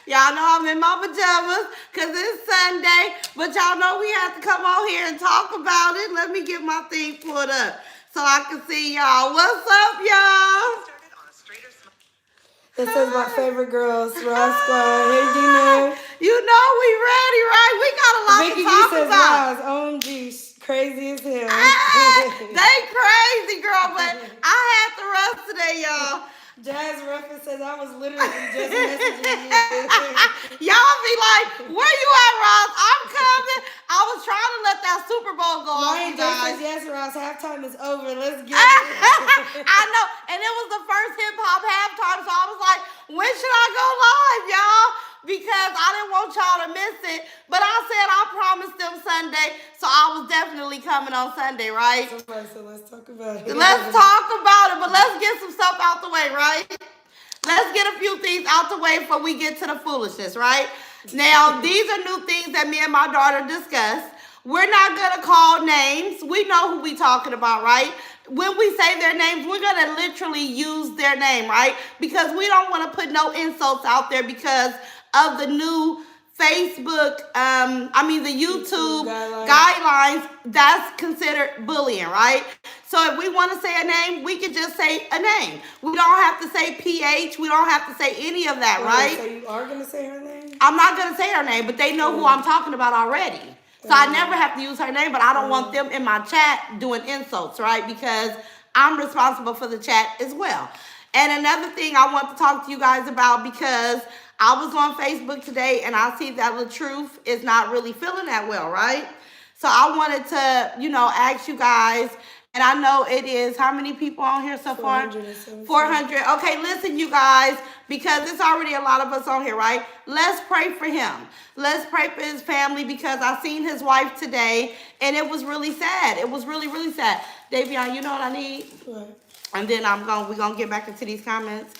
Y'all know I'm in my pajamas because it's Sunday, but y'all know we have to come on here and talk about it. Let me get my thing pulled up so I can see y'all. What's up, y'all? This is my favorite girls, Ross Squad. Hey, Dina. You know we ready, right? We got a lot Vicky to V talk says, about. Ross, OMG, crazy as hell. They crazy, girl, but I had to rust today, y'all. Jazz Ruffin says, I was literally just messaging you. Y'all be like, where you at, Ross? I'm coming. I was trying to let that Super Bowl go off, Ryan you J says, guys. yes, Ross, halftime is over. Let's get it. I know, and it was the first hip hop halftime, so I was like, when should I go live, y'all? Because I didn't want y'all to miss it. But I said I promised them Sunday, so I was definitely coming on Sunday, right? Somebody said, let's talk about it. Let's talk about it, but let's get some stuff out the way, right? Let's get a few things out the way before we get to the foolishness, right? Now, these are new things that me and my daughter discussed. We're not gonna call names. We know who we talking about, right? When we say their names, we're gonna literally use their name, right? Because we don't want to put no insults out there because of the new Facebook, the YouTube guidelines, that's considered bullying, right? So if we want to say a name, we can just say a name. We don't have to say PH. We don't have to say any of that, right? So you are going to say her name? I'm not going to say her name, but they know who I'm talking about already. So I never have to use her name, but I don't want them in my chat doing insults, right? Because I'm responsible for the chat as well. And another thing I want to talk to you guys about, because I was on Facebook today and I see that the truth is not really feeling that well, right? So I wanted to, ask you guys, and I know it is, how many people on here so far? 400. Okay, listen, you guys, because there's already a lot of us on here, right? Let's pray for him. Let's pray for his family, because I seen his wife today, and it was really sad. It was really, really sad. Davion, you know what I need? What? And then we're gonna get back into these comments.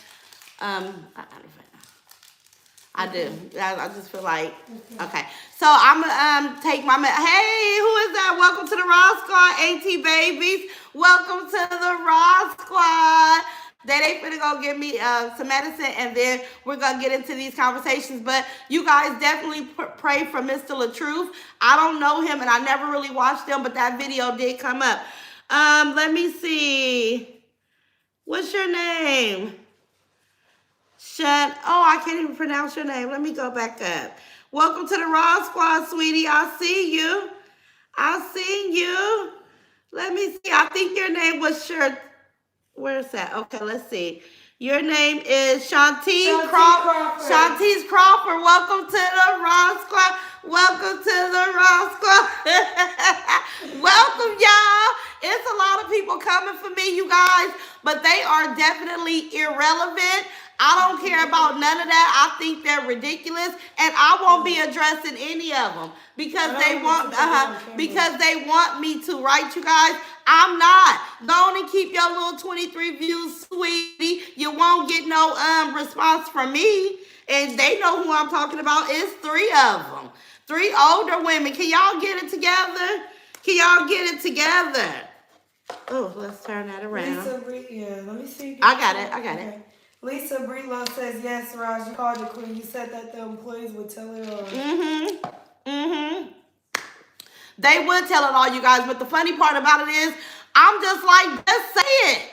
I do. I just feel like, okay. So I'm gonna take my, hey, who is that? Welcome to the Raw Squad, AT babies. Welcome to the Raw Squad. They finna go give me some medicine, and then we're gonna get into these conversations. But you guys definitely pray for Mr. LaTruth. I don't know him, and I never really watched him, but that video did come up. Let me see. What's your name? I can't even pronounce your name. Let me go back up. Welcome to the Raw Squad, sweetie. I see you. I see you. Let me see. I think your name was Where's that? Okay, let's see. Your name is Shantice Crawford. Shantice Crawford. Welcome to the Raw Squad. Welcome to the Raw Squad. Welcome, y'all. It's a lot of people coming for me, you guys, but they are definitely irrelevant. I don't care about none of that. I think they're ridiculous, and I won't be addressing any of them because they want me to, right, you guys? I'm not. Go on and keep your little 23 views, sweetie. You won't get no response from me. And they know who I'm talking about. It's 3 of them. 3 older women. Can y'all get it together? Can y'all get it together? Oh, let's turn that around. Lisa let me see. I got it. Lisa Breedlove says, yes, Raj, you called it queen. You said that the employees would tell it all. They would tell it all, you guys, but the funny part about it is, I'm just like, just say it.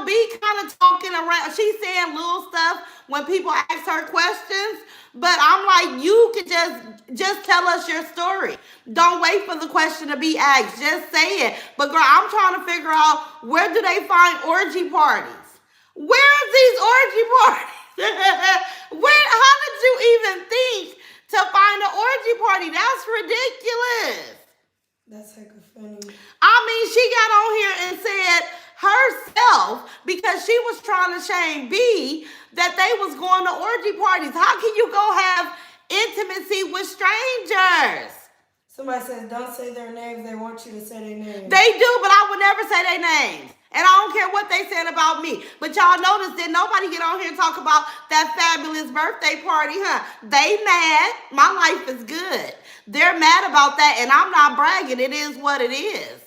Be kind of talking around. She's saying little stuff when people ask her questions, but I'm like, you could just tell us your story. Don't wait for the question to be asked. Just say it. But girl, I'm trying to figure out, where do they find orgy parties? Where's these orgy parties? How did you even think to find an orgy party? That's ridiculous. That's hecka funny. She got on here and said herself, because she was trying to shame B, that they was going to orgy parties. How can you go have intimacy with strangers? Somebody says, don't say their names. They want you to say their names. They do, but I would never say their names. And I don't care what they said about me. But y'all notice that nobody get on here and talk about that fabulous birthday party, huh? They mad. My life is good. They're mad about that, and I'm not bragging. It is what it is.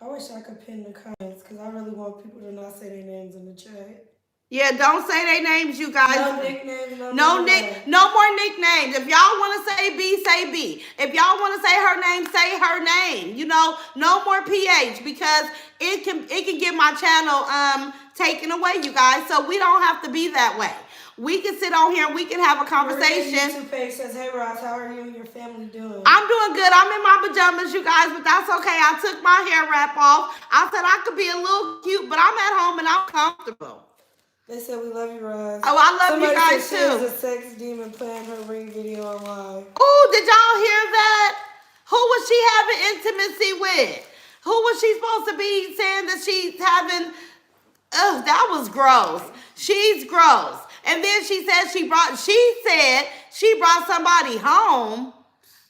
I wish I could pin the comments, because I really want people to not say their names in the chat. Yeah, don't say their names, you guys. No nicknames, no No name. no more nicknames. If y'all want to say B, say B. If y'all want to say her name, say her name. You know, no more PH because it can get my channel taken away, you guys. So we don't have to be that way. We can sit on here and we can have a conversation. YouTube page says, "Hey Ross, how are you and your family doing?" I'm doing good. I'm in my pajamas, you guys, but that's okay. I took my hair wrap off. I said I could be a little cute, but I'm at home and I'm comfortable. They said we love you, Ross. Oh, I love you Somebody guys said she too. was a sex demon playing her ring video on live. Oh, did y'all hear that? Who was she having intimacy with? Who was she supposed to be saying that she's having? Ugh, that was gross. She's gross. And then she said she brought somebody home.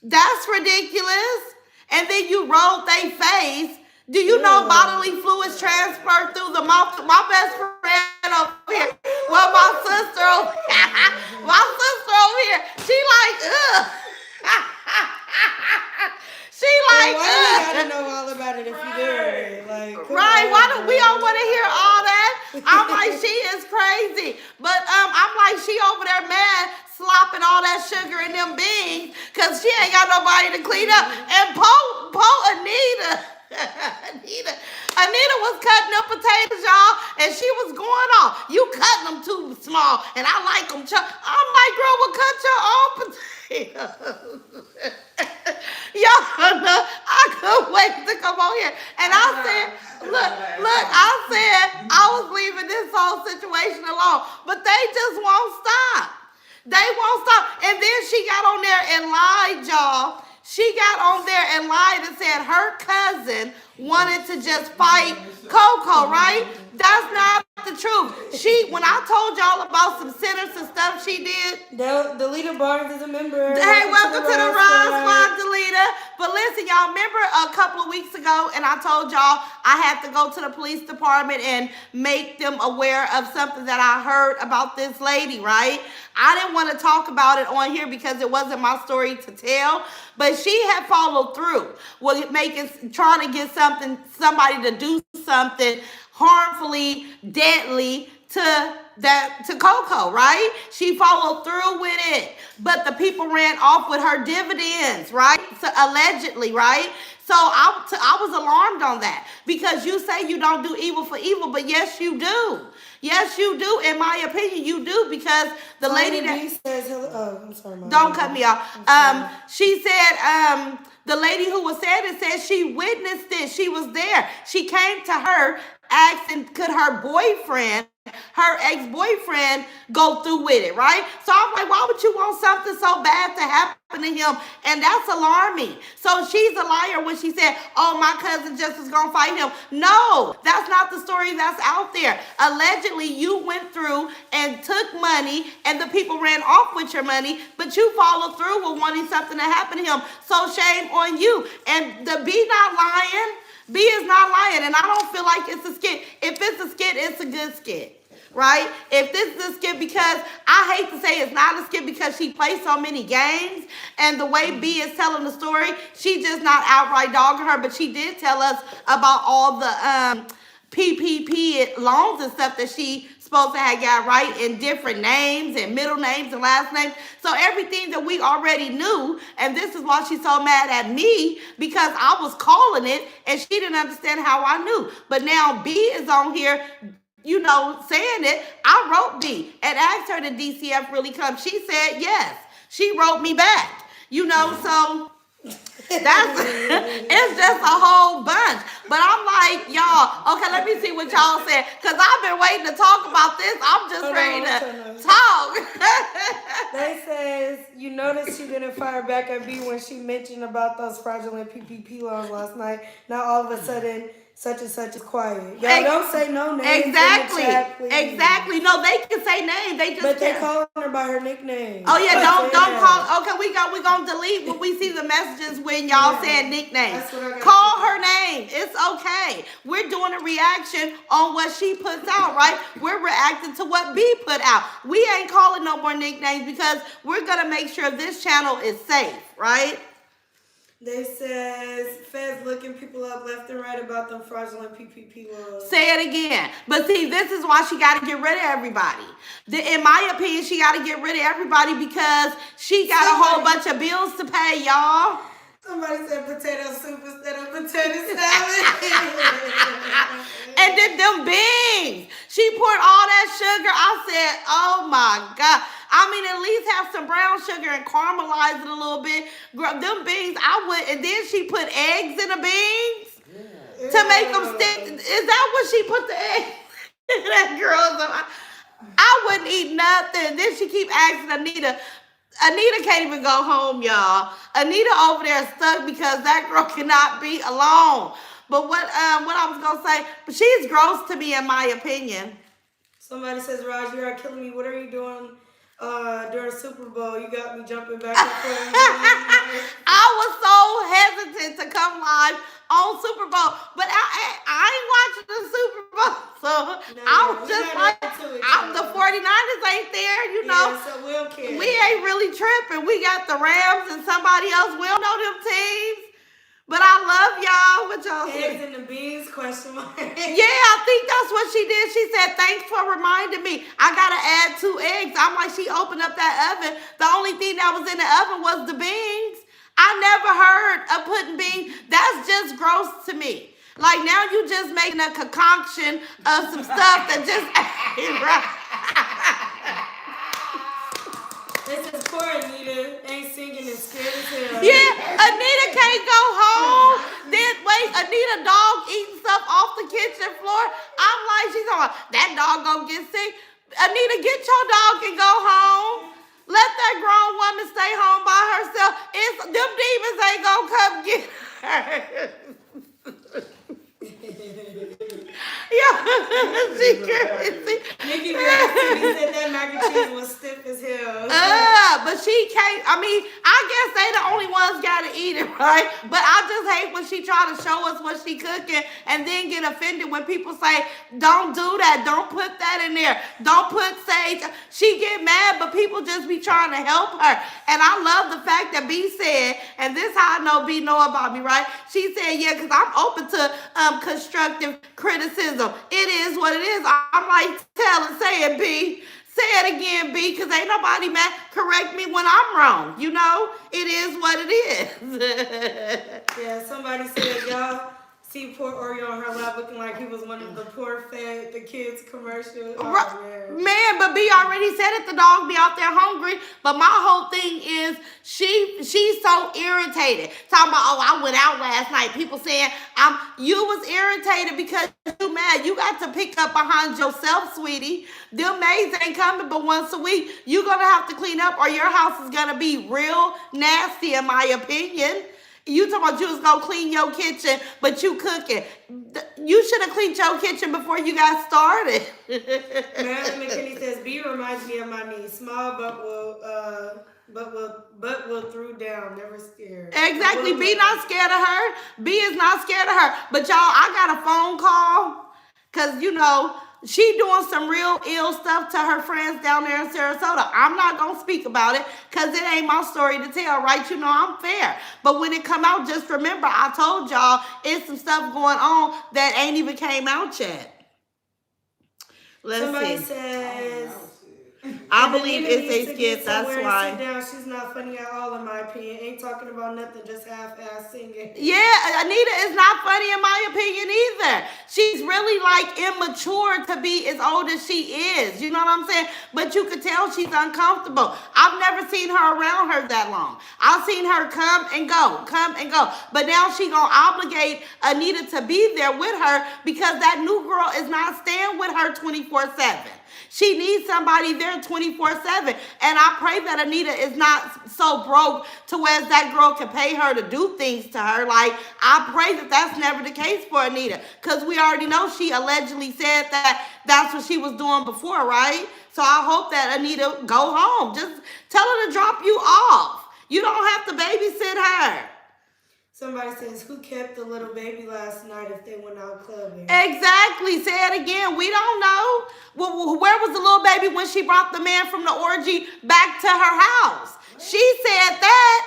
That's ridiculous. And then you rolled their face. Do you know bodily fluids transfer through the mouth? My best friend over here. Well, my sister over here. She like, ugh. She like, why do you gotta know all about it if you do it? Like, right? Why do we don't want to hear all that? I'm like, she is crazy, but I'm like, she over there mad, slopping all that sugar in them beans, cause she ain't got nobody to clean up. And Anita was cutting up potatoes, y'all, and she was going off. You cutting them too small, and I like them. I'm like, girl, well, cut your own potatoes. Y'all know, I couldn't wait to come on here. And I said, I was leaving this whole situation alone. But they just won't stop. They won't stop. And then she got on there and lied, y'all. She got on there and lied and said her cousin wanted to just fight Coco, right? That's not the truth. When I told y'all about some sinister stuff she did. Delita Barnes is a member. Hey, welcome to the Ron Squad, Delita. But listen, y'all, remember a couple of weeks ago, and I told y'all I had to go to the police department and make them aware of something that I heard about this lady, right? I didn't want to talk about it on here because it wasn't my story to tell, but she had followed through with trying to get somebody to do something harmfully, deadly to Coco, right? She followed through with it, but the people ran off with her dividends, right? So allegedly, right? So I was alarmed on that because you say you don't do evil for evil, but yes, you do. Yes, you do. In my opinion, you do because the lady that says hello. Oh, I'm sorry. Don't cut me off. She said the lady who was saying it said she witnessed it. She was there. She came to her asking could her ex-boyfriend go through with it, right? So I'm like, why would you want something so bad to happen to him? And that's alarming. So she's a liar when she said, oh, my cousin just was going to fight him. No, that's not the story that's out there. Allegedly, you went through and took money and the people ran off with your money, but you followed through with wanting something to happen to him. So shame on you. And the B not lying. B is not lying, and I don't feel like it's a skit. If it's a skit, it's a good skit, right? If this is a skit, because I hate to say it's not a skit because she plays so many games, and the way B is telling the story, she just not outright dogging her, but she did tell us about all the PPP loans and stuff that she supposed to have got right in different names and middle names and last names. So everything that we already knew, and this is why she's so mad at me because I was calling it and she didn't understand how I knew. But now B is on here, you know, saying it. I wrote B and asked her, did DCF really come? She said yes. She wrote me back, you know, so it's just a whole bunch. But I'm like, y'all, okay, let me see what y'all said. Because I've been waiting to talk about this. I'm just ready to talk. They says, you noticed she didn't fire back at B when she mentioned about those fraudulent PPP loans last night. Now all of a sudden, such and such is quiet. Y'all don't say no names. Exactly. In the chat, please. Exactly. No, they can say names. They just But they calling her by her nickname. Oh yeah, don't call. Okay, we gonna delete when we see the messages when y'all saying nicknames. Call her name. It's okay. We're doing a reaction on what she puts out, right? We're reacting to what B put out. We ain't calling no more nicknames because we're gonna make sure this channel is safe, right? They says feds looking people up left and right about them fraudulent PPP loans. Say it again. But see, this is why she got to get rid of everybody. In my opinion, she got to get rid of everybody because she got a whole bunch of bills to pay, y'all. Somebody said potato soup instead of potato salad. And then them beans. She poured all that sugar. I said, oh my God. I mean, at least have some brown sugar and caramelize it a little bit. Them beans, I would. And then she put eggs in the beans to make them stick. Is that what she put the eggs in? That girl's. I wouldn't eat nothing. Then she keep asking Anita. Anita can't even go home, y'all. Anita over there stuck because that girl cannot be alone. But what I was gonna say, but she's gross to me in my opinion. Somebody says, Raj, you are killing me. What are you doing during Super Bowl? You got me jumping back and forth. I was so hesitant to come live on Super Bowl, but I ain't watching the Super Bowl, so I was just like, the 49ers ain't there, you know. Yeah, so we don't care. We ain't really tripping. We got the Rams and somebody else. We don't know them teams. But I love y'all. What y'all Eggs and the beans, question mark. Yeah, I think that's what she did. She said, thanks for reminding me. I got to add 2 eggs. I'm like, she opened up that oven. The only thing that was in the oven was the beans. I never heard of putting beans. That's just gross to me. Like, now you just making a concoction of some stuff that just ain't right. This is poor Anita. Ain't singing and scared as hell. Yeah, Anita can't go home. Then wait, Anita dog eating stuff off the kitchen floor. I'm like, she's talking about, that dog gonna get sick. Anita, get your dog and go home. Let that grown woman stay home by herself. Them demons ain't gonna come get her. Yeah, she crazy. Nikki said that mac and cheese was stiff as hell. But she can't. I mean, I guess they the only ones gotta eat it, right? But I just hate when she try to show us what she cooking and then get offended when people say, "Don't do that. Don't put that in there. Don't put sage." She get mad, but people just be trying to help her. And I love the fact that B said, and this how I know B know about me, right? She said, "Yeah, because I'm open to constructive criticism. It is what it is." I'm like, tell and say it, B. Say it again, B, because ain't nobody mad. Correct me when I'm wrong. You know, it is what it is. Yeah, somebody said, y'all see poor Oreo on her lap looking like he was one of the poor fed the kids commercials. Oh, man, but B already said it. The dog be out there hungry. But my whole thing is she's so irritated. Talking about, oh, I went out last night. People saying you was irritated because you mad. You got to pick up behind yourself, sweetie. Them maids ain't coming but once a week. You're gonna have to clean up or your house is gonna be real nasty, in my opinion. You talking about you was gonna clean your kitchen, but you cooking. You should have cleaned your kitchen before you got started. Marilyn McKinney says, B reminds me of my niece. Small but will throw down, never scared. Exactly. B not scared of her. B is not scared of her. But y'all, I got a phone call because you know she doing some real ill stuff to her friends down there in Sarasota. I'm not going to speak about it because it ain't my story to tell, right? You know I'm fair. But when it come out, just remember, I told y'all it's some stuff going on that ain't even came out yet. Somebody says, I believe it's a skit, that's why. Sit down. She's not funny at all, in my opinion. Ain't talking about nothing, just half-ass singing. Yeah, Anita is not funny in my opinion either. She's really like immature to be as old as she is. You know what I'm saying? But you could tell she's uncomfortable. I've never seen her around her that long. I've seen her come and go. But now she gonna obligate Anita to be there with her because that new girl is not staying with her 24/7. She needs somebody there 24/7. And I pray that Anita is not so broke to where that girl can pay her to do things to her. Like, I pray that that's never the case for Anita. Because we already know she allegedly said that that's what she was doing before, right? So I hope that Anita go home. Just tell her to drop you off. You don't have to babysit her. Somebody says, who kept the little baby last night if they went out clubbing? Exactly. Say it again. We don't know. Well, where was the little baby when she brought the man from the orgy back to her house? She said that.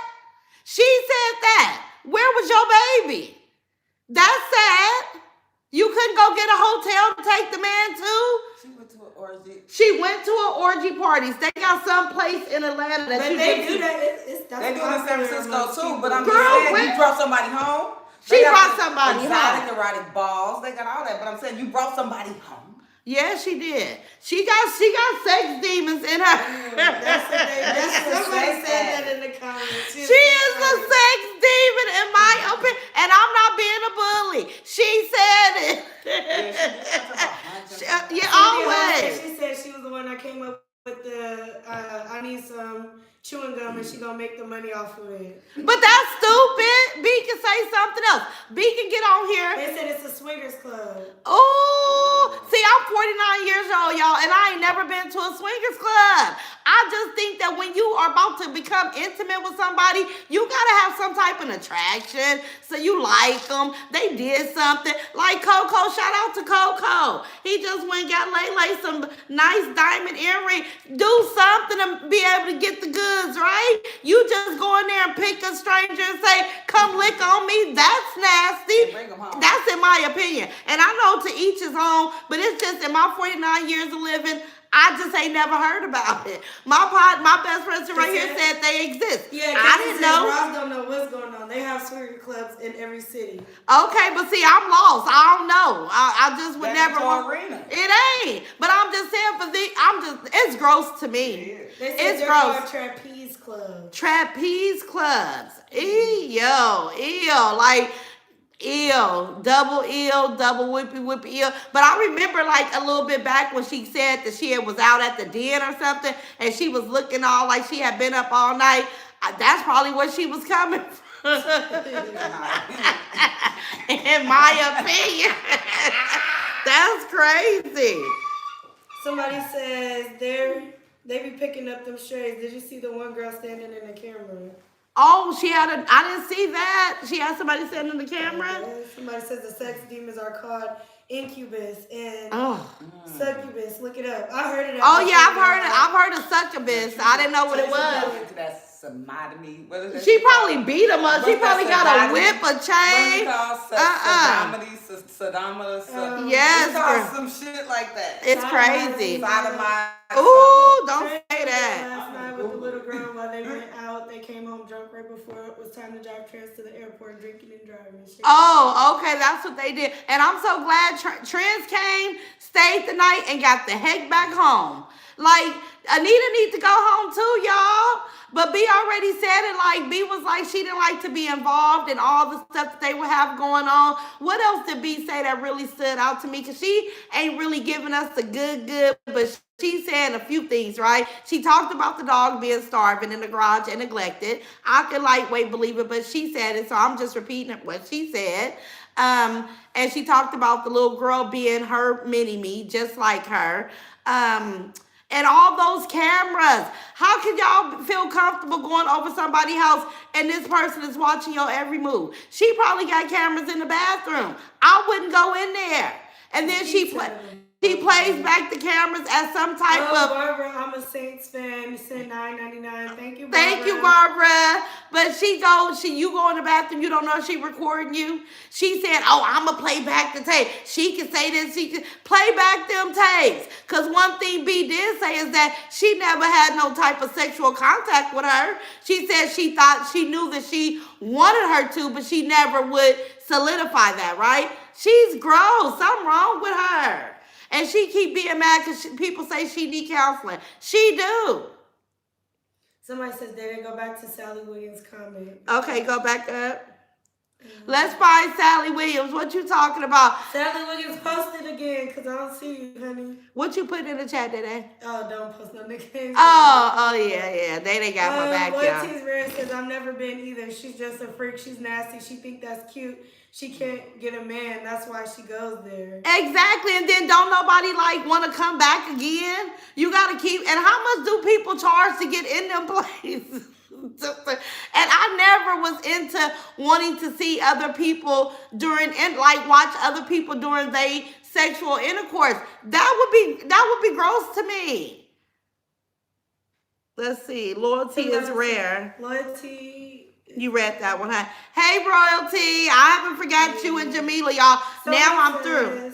Where was your baby? That's sad. You couldn't go get a hotel to take the man to? She went to an orgy. She went to an orgy party. They got some place in Atlanta that But you they can- do that. They do it in San Francisco too, but I'm Girl, just saying, when- you brought somebody home. She They got brought the somebody exotic home. erotic balls. They got all that, but I'm saying you brought somebody home. Yeah, she did. She got sex demons in her. Somebody said that in the comments. She is a sex demon in my opinion, and I'm not being a bully. She said it. Yeah, always. She said she was the one that came up with the I need some chewing gum and she gonna make the money off of it. But that's stupid. B can say something else. B can get on here. They said it's a swingers club. Oh, see, I'm 49 years old, y'all, and I ain't never been to a swingers club. I just think that when you are about to become intimate with somebody, you gotta have some type of attraction. So you like them. They did something. Like Coco, shout out to Coco. He just went and got Lele some nice diamond earring. Do something to be able to get the goods, right? You just go in there and pick a stranger and say, come lick on me. That's nasty. Bring 'em home. That's in my opinion. And I know to each his own, but it's just in my 49 years of living, I just ain't never heard about it. My best friend right here said they exist. Yeah, I didn't know. Ross don't know what's going on. They have swinger clubs in every city. Okay, but see, I'm lost. I don't know. I just would That's never your want. arena. It ain't. But I'm just saying it's gross to me. They said It's they're gross. called trapeze clubs. Trapeze clubs. Ew. Like, ew, double whippy ew. But I remember like a little bit back when she said that she was out at the den or something and she was looking all like she had been up all night. That's probably where she was coming from. In my opinion. That's crazy. Somebody says they be picking up them strays. Did you see the one girl standing in the camera? Oh, I didn't see that. She had somebody sitting in the camera. Yeah, somebody says the sex demons are called incubus and Oh. succubus. Look it up. I heard it. Oh yeah, I've heard of succubus. I didn't know what it was. Into that sodomy. What is that? She probably beat him up. She What's that, probably got a sodomy? whip, a chain. Sodomy. Yes, It's called girl. some shit like that. It's crazy. Sodomite. Ooh, don't say that. Last night with the little girl while they went out, they came home drunk right before it was time to drive Trans to the airport, drinking and driving. Shit. Oh, okay, that's what they did. And I'm so glad Trans came, stayed the night, and got the heck back home. Like, Anita needs to go home too, y'all. But B already said it. Like, B was like, she didn't like to be involved in all the stuff that they would have going on. What else did B say that really stood out to me? Because she ain't really giving us the good, but she said a few things, right? She talked about the dog being starving in the garage and neglected. I could lightweight believe it, but she said it, so I'm just repeating what she said. And she talked about the little girl being her mini-me, just like her. And all those cameras. How can y'all feel comfortable going over somebody's house and this person is watching your every move? She probably got cameras in the bathroom. I wouldn't go in there. And then she plays back the cameras as some type of... Barbara, I'm a Saints fan. Send $9.99. Thank you, Barbara. Thank you, Barbara. But you go in the bathroom, you don't know she recording you. She said, oh, I'm going to play back the tape. She can say this, she can play back them tapes. Because one thing B did say is that she never had no type of sexual contact with her. She said she thought she knew that she wanted her to, but she never would solidify that, right? She's gross. Something wrong with her. And she keep being mad because people say she need counseling. She do. Somebody says they didn't go back to Sally Williams' comment. Okay, go back up. Let's find Sally Williams. What you talking about? Sally Williams posted again because I don't see you, honey. What you put in the chat today? Oh, don't post no nicknames. Oh, yeah. They got my back, y'all. Ortiz Reyes says, I've never been either. She's just a freak. She's nasty. She think that's cute. She can't get a man. That's why she goes there. Exactly. And then don't nobody want to come back again. You got to keep. And how much do people charge to get in them places? And I never was into wanting to see other people watch other people during their sexual intercourse. That would be gross to me. Let's see. Loyalty is rare. Loyalty You read that one, huh? Hey, Royalty. I haven't forgot you and Jamila, y'all. Now I'm through.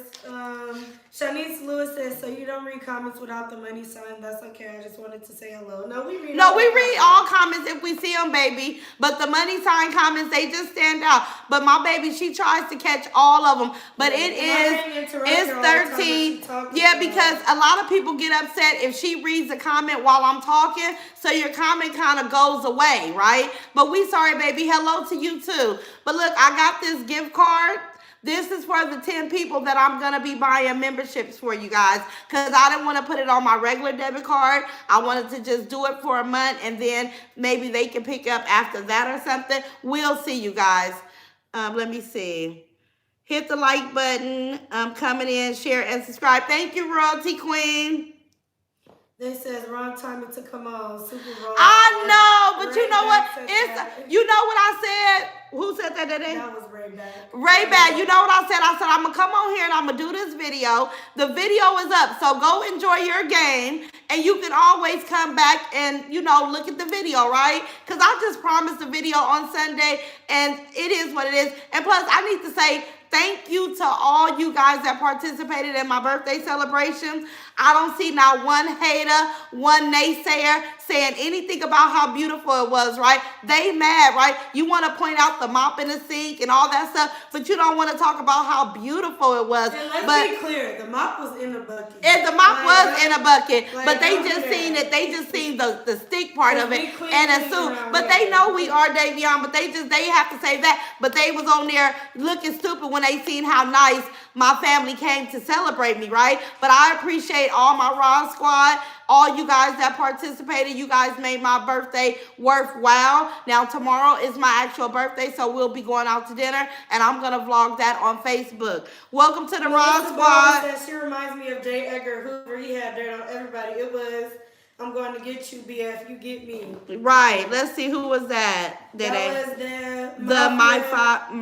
Shanice Lewis says, so you don't read comments without the money sign. That's okay. I just wanted to say hello. No, we read No, all we the read comments. all comments if we see them, baby. But the money sign comments, they just stand out. But my baby, she tries to catch all of them. But it's 13. Yeah, because a lot of people get upset if she reads a comment while I'm talking. So your comment kind of goes away, right? But we sorry, baby. Hello to you too. But look, I got this gift card. This is for the 10 people that I'm going to be buying memberships for, you guys, because I didn't want to put it on my regular debit card. I wanted to just do it for a month, and then maybe they can pick up after that or something. We'll see, you guys. Let me see. Hit the like button, coming in, share, and subscribe. Thank you, Royalty Queen. They says wrong timing to come on. Super wrong. I know, but you know what? It's You know what I said? Who said that today? That was Ray-Back. Ray-Back, you know what I said? I said, I'm going to come on here and I'm going to do this video. The video is up, so go enjoy your game. And you can always come back and, look at the video, right? Because I just promised a video on Sunday, and it is what it is. And plus, I need to say thank you to all you guys that participated in my birthday celebrations. I don't see not one hater, one naysayer saying anything about how beautiful it was, right? They mad, right? You want to point out the mop in the sink and all that stuff, but you don't want to talk about how beautiful it was. And let's be clear, the mop was in the bucket. And the mop was in a bucket, like, but they just seen it. They just seen the stick part of it and assume. But here. they know we are Davion, but they have to say that. But they was on there looking stupid when they seen how nice my family came to celebrate me, right? But I appreciate all my Raw Squad, all you guys that participated. You guys made my birthday worthwhile. Now, tomorrow is my actual birthday, so we'll be going out to dinner, and I'm going to vlog that on Facebook. Welcome to the Raw Squad. She reminds me of J. Edgar Hoover. He had dirt on everybody. It was, I'm going to get you, BF. You get me. Right. Let's see, who was that? That was My Fab Five.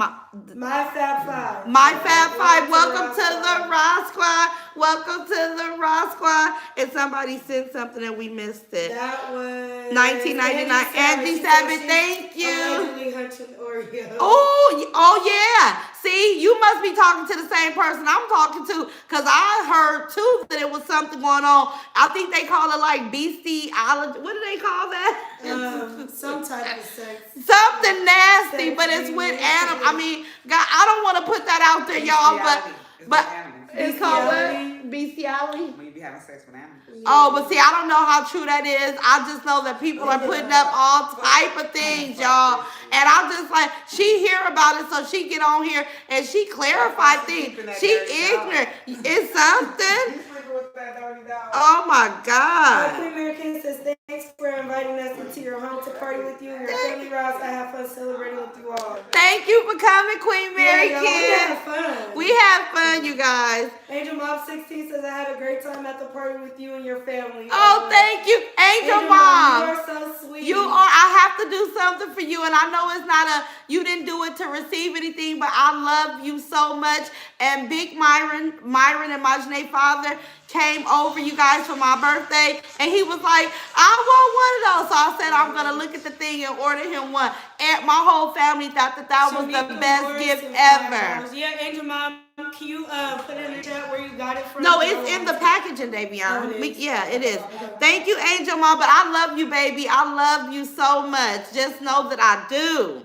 My Fab Five. Welcome to the Raw Squad. Welcome to the Raw Squad. And somebody sent something and we missed it. That was 1999. Angie Savage, thank you. Allegedly hunching Oreo. Oh yeah. See, you must be talking to the same person I'm talking to, because I heard too that it was something going on. I think they call it like bestiality. What do they call that? Some type of sex. Something nasty, but it's with animals. I mean, God, I don't want to put that out there, y'all, but it's called what? Bestiality? When you be having sex with animals. Oh, but see, I don't know how true that is. I just know that people are putting up all type of things, y'all. And I'm just like, she hear about it, so she get on here and she clarify things. She ignorant. It's something. Oh my God. Queen Mary King says, thanks for inviting us into your home to party with you and your family, Ross. I have fun celebrating with you all. Thank you for coming, Queen Mary Yeah, King. we had fun. We had fun, you guys. Angel Mom 16 says, I had a great time at the party with you and your family. Oh, thank you, Angel Mom. You are so sweet. You are. I have to do something for you, and I know it's not you didn't do it to receive anything, but I love you so much. And Big Myron and my Janae father came over, you guys, for my birthday, and he was like, I want one of those. So I said, I'm going to look at the thing and order him one. And my whole family thought that was the best gift ever. Yeah, Angel Mom, can you put it in the chat where you got it from? No, it's in the packaging, Davion. Yeah, it is. Thank you, Angel Mom, but I love you, baby. I love you so much. Just know that I do.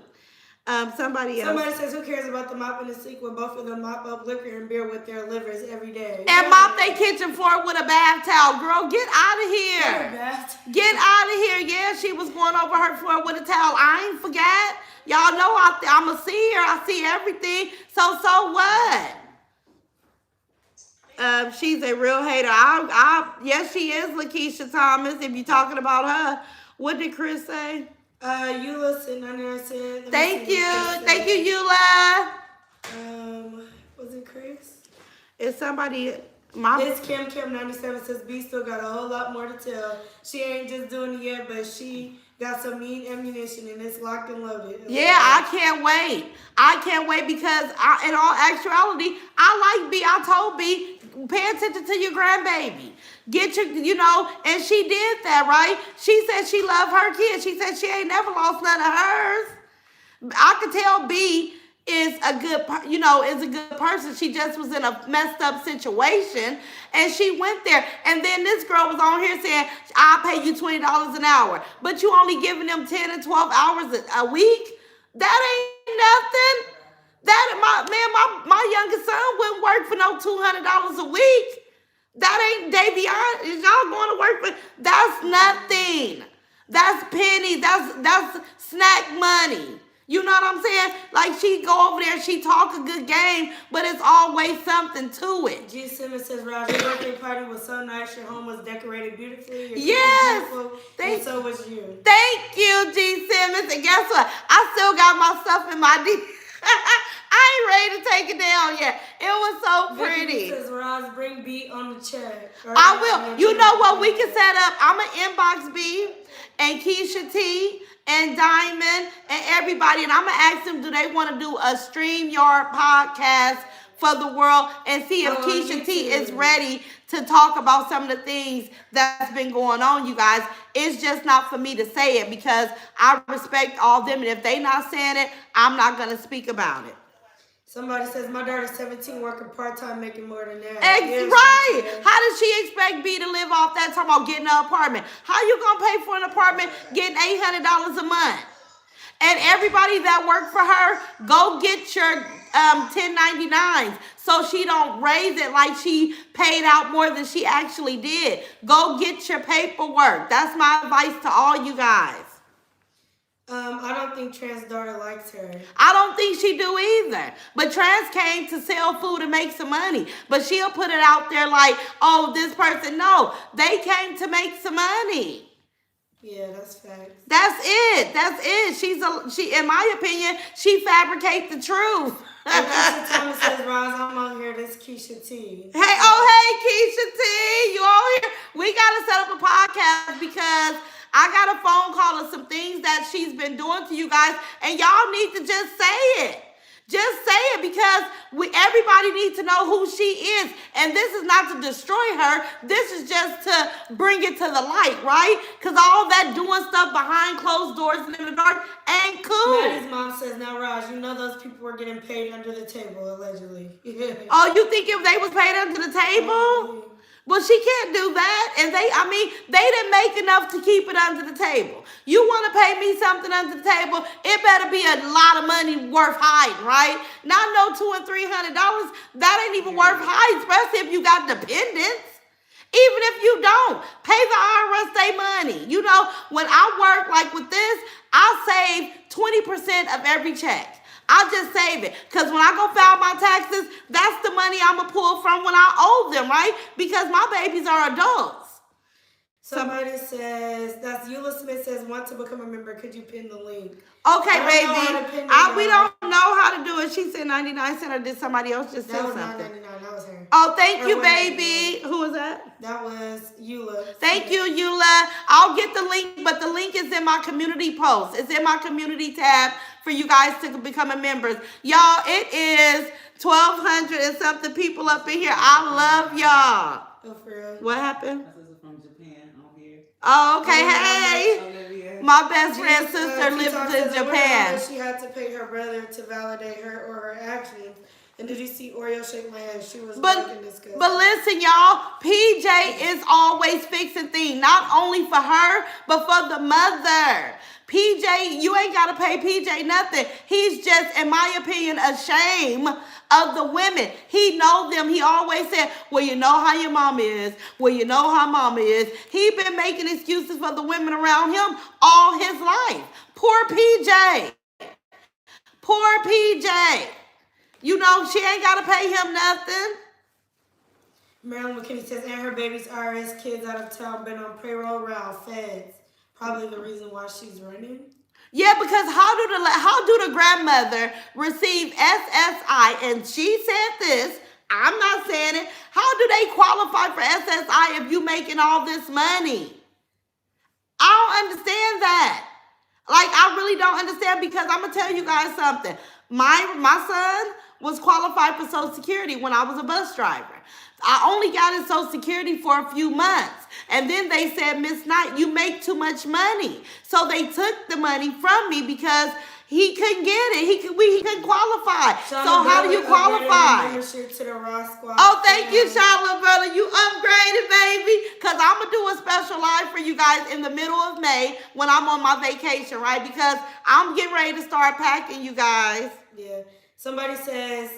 Somebody says, who cares about the mop in the sink when both of them mop up liquor and beer with their livers every day? And mop their kitchen floor with a bath towel. Girl, get out of here. Get out of here. Yeah, she was going over her floor with a towel. I ain't forgot. Y'all know I'm a seer. I see everything. So what? She's a real hater. Yes, she is, Lakeisha Thomas, if you're talking about her. What did Chris say? Eula sitting on there said. Thank you, Eula. Was it Chris? It's somebody. It's Kim 97 says B still got a whole lot more to tell. She ain't just doing it yet, but she got some mean ammunition and it's locked and loaded. Yeah, I can't wait. I can't wait because in all actuality, I like B. I told B, pay attention to your grandbaby. Get your, and she did that, right? She said she loved her kids. She said she ain't never lost none of hers. I could tell B is a good, is a good person. She just was in a messed up situation, and she went there. And then this girl was on here saying, "I'll pay you $20 an hour," but you only giving them 10 and 12 hours a week. That ain't nothing. My youngest son wouldn't work for no $200 a week. That ain't Davion. Is y'all going to work for? That's nothing. That's penny. That's snack money. You know what I'm saying? Like, she go over there, she talk a good game, but it's always something to it. G. Simmons says, Raj, your birthday party was so nice. Your home was decorated beautifully. Your Yes. beautiful, and so was you. Thank you, G. Simmons. And guess what? I still got my stuff in my D. I ain't ready to take it down yet. It was so pretty. Vicky says, Roz, bring B on the chat. I will. You know what we can set up? I'm going to inbox B and Keisha T and Diamond and everybody. And I'm going to ask them, do they want to do a StreamYard podcast for the world and see if Keisha T is ready to talk about some of the things that's been going on, you guys. It's just not for me to say it because I respect all of them. And if they not saying it, I'm not going to speak about it. Somebody says, my daughter's 17, working part-time, making more than that. Right. How does she expect B to live off that? Talking about getting an apartment. How you going to pay for an apartment getting $800 a month? And everybody that worked for her, go get your 1099s so she don't raise it like she paid out more than she actually did. Go get your paperwork. That's my advice to all you guys. I don't think Trans' daughter likes her. I don't think she do either. But Trans came to sell food and make some money. But she'll put it out there like, oh, this person. No, they came to make some money. Yeah, that's facts. That's it. That's it. She, in my opinion, she fabricates the truth. Keisha Thomas says, Roz, I'm on here. This Keisha T. Hey, Keisha T, you on here? We gotta set up a podcast because I got a phone call of some things that she's been doing to you guys, and y'all need to just say it. Just say it because everybody needs to know who she is. And this is not to destroy her. This is just to bring it to the light, right? Because all that doing stuff behind closed doors and in the dark ain't cool. Maddie's mom says, now, Raj, you know those people were getting paid under the table, allegedly. Oh, you think if they was paid under the table? Well, she can't do that. And they didn't make enough to keep it under the table. You want to pay me something under the table, it better be a lot of money worth hiding, right? Not no $200 and $300. That ain't even worth hiding, especially if you got dependents. Even if you don't, pay the IRS their money. You know, when I work like with this, I save 20% of every check. I just save it. Because when I go file my taxes, that's the money I'm going to pull from when I owe them, right? Because my babies are adults. Somebody says, that's Eula Smith says, want to become a member. Could you pin the link? Okay, baby. We don't know how to do it. She said 99 cents, or did somebody else just say something? That was $9.99. That was her. Oh, thank you, baby. Who was that? That was Eula. Thank you, Eula. I'll get the link, but the link is in my community post. It's in my community tab for you guys to become a members. Y'all, it is 1,200 and something people up in here. I love y'all. Oh, for real? What happened? This is from Japan on here. Oh, okay. Hey. Olivia. My best friend's sister lives in Japan. She had to pay her brother to validate her or her actions. And did you see Oreo shake my hand? She was fucking disgusting. But listen, y'all, PJ is always fixing things, not only for her, but for the mother. PJ, you ain't got to pay PJ nothing. He's just, in my opinion, ashamed of the women. He know them. He always said, well, you know how your mama is. Well, you know how mama is. He been making excuses for the women around him all his life. Poor PJ. Poor PJ. You know, she ain't got to pay him nothing. Marilyn McKinney says, and her baby's IRS kids out of town been on payroll around feds. Probably the reason why she's running. Yeah, because how do the grandmother receive SSI? And she said this. I'm not saying it. How do they qualify for SSI if you making all this money? I don't understand that. Like, I really don't understand, because I'm going to tell you guys something. My son was qualified for Social Security when I was a bus driver. I only got his Social Security for a few months. And then they said, Miss Knight, you make too much money. So they took the money from me because He couldn't get it. He couldn't qualify. Shauna So how do you Bella upgraded her qualify? membership to the Raw Squad. Oh, thank you, Charlotte brother. You upgraded, baby. Because I'm going to do a special live for you guys in the middle of May when I'm on my vacation, right? Because I'm getting ready to start packing, you guys. Yeah. Somebody says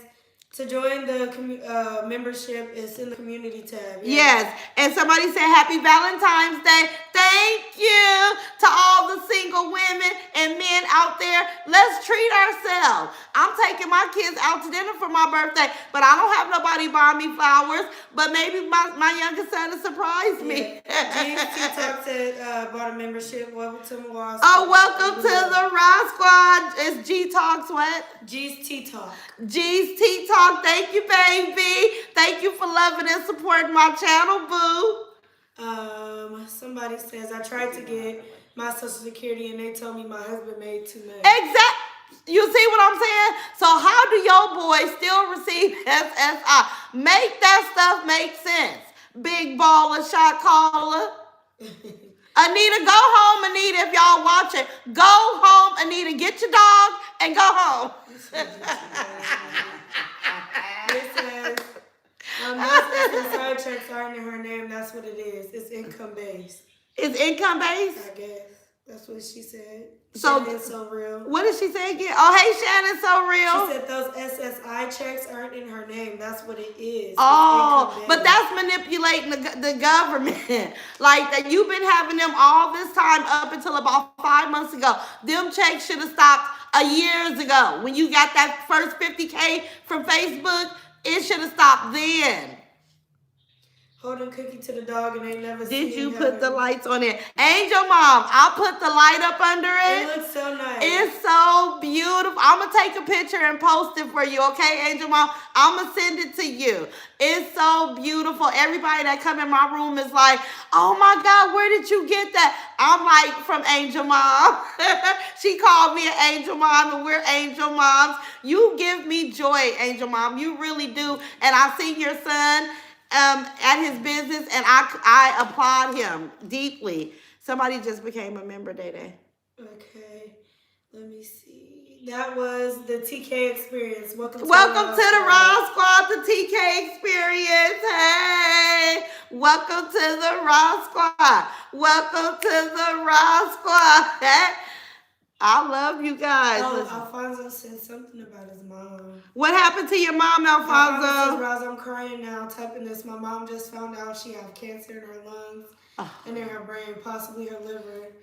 to join the membership is in the community tab. Yeah. Yes. And somebody said happy Valentine's Day. Thank you to all the single women and men out there. Let's treat ourselves. I'm taking my kids out to dinner for my birthday, but I don't have nobody buying me flowers, but maybe my youngest son will surprise me. James TikTok said bought a membership. Welcome to Milwaukee. Oh, welcome to the Raw Squad. It's G Talks what? G's T Talk. G's Tea Talk. Thank you, baby. Thank you for loving and supporting my channel, boo. Somebody says I tried to get my Social Security and they told me my husband made too much. Exactly. You see what I'm saying? So how do your boys still receive SSI? Make that stuff make sense. Big baller, shot caller. Anita, go home, Anita, if y'all watching. Go home, Anita. Get your dog and go home. It says, those SSI checks aren't in her name. That's what it is. It's income based. It's income based? I guess. That's what she said. So- Shannon's so real. What did she say again? Oh, hey, Shannon, so real. She said those SSI checks aren't in her name. That's what it is. It's Oh, income but based. that's manipulating the government. Like that, you've been having them all this time up until about 5 months ago. Them checks should have stopped years ago. When you got that first 50K from Facebook, it should have stopped then. Holding cookie to the dog and ain't never seen Did you him. put the lights on it? Angel Mom, I put the light up under It it. looks so nice. It's so beautiful. I'm going to take a picture and post it for you, okay, Angel Mom? I'm going to send it to you. It's so beautiful. Everybody that come in my room is like, oh my God, where did you get that? I'm like, from Angel Mom. She called me an Angel Mom, and we're Angel Moms. You give me joy, Angel Mom. You really do. And I see your son at his business, and I applaud him deeply. Somebody just became a member, Day. Okay, let me see. That was the TK experience. Welcome to Welcome to the Squad. Raw Squad, the TK experience. Hey, welcome to the Raw Squad. Welcome to the Raw Squad. Hey, I love you guys. Oh, Listen. Alfonso said something about his mom. What happened to your mom, Alfonso says, Alfonso? Roz, I'm crying now typing this. My mom just found out she has cancer in her lungs and in her brain, possibly her liver.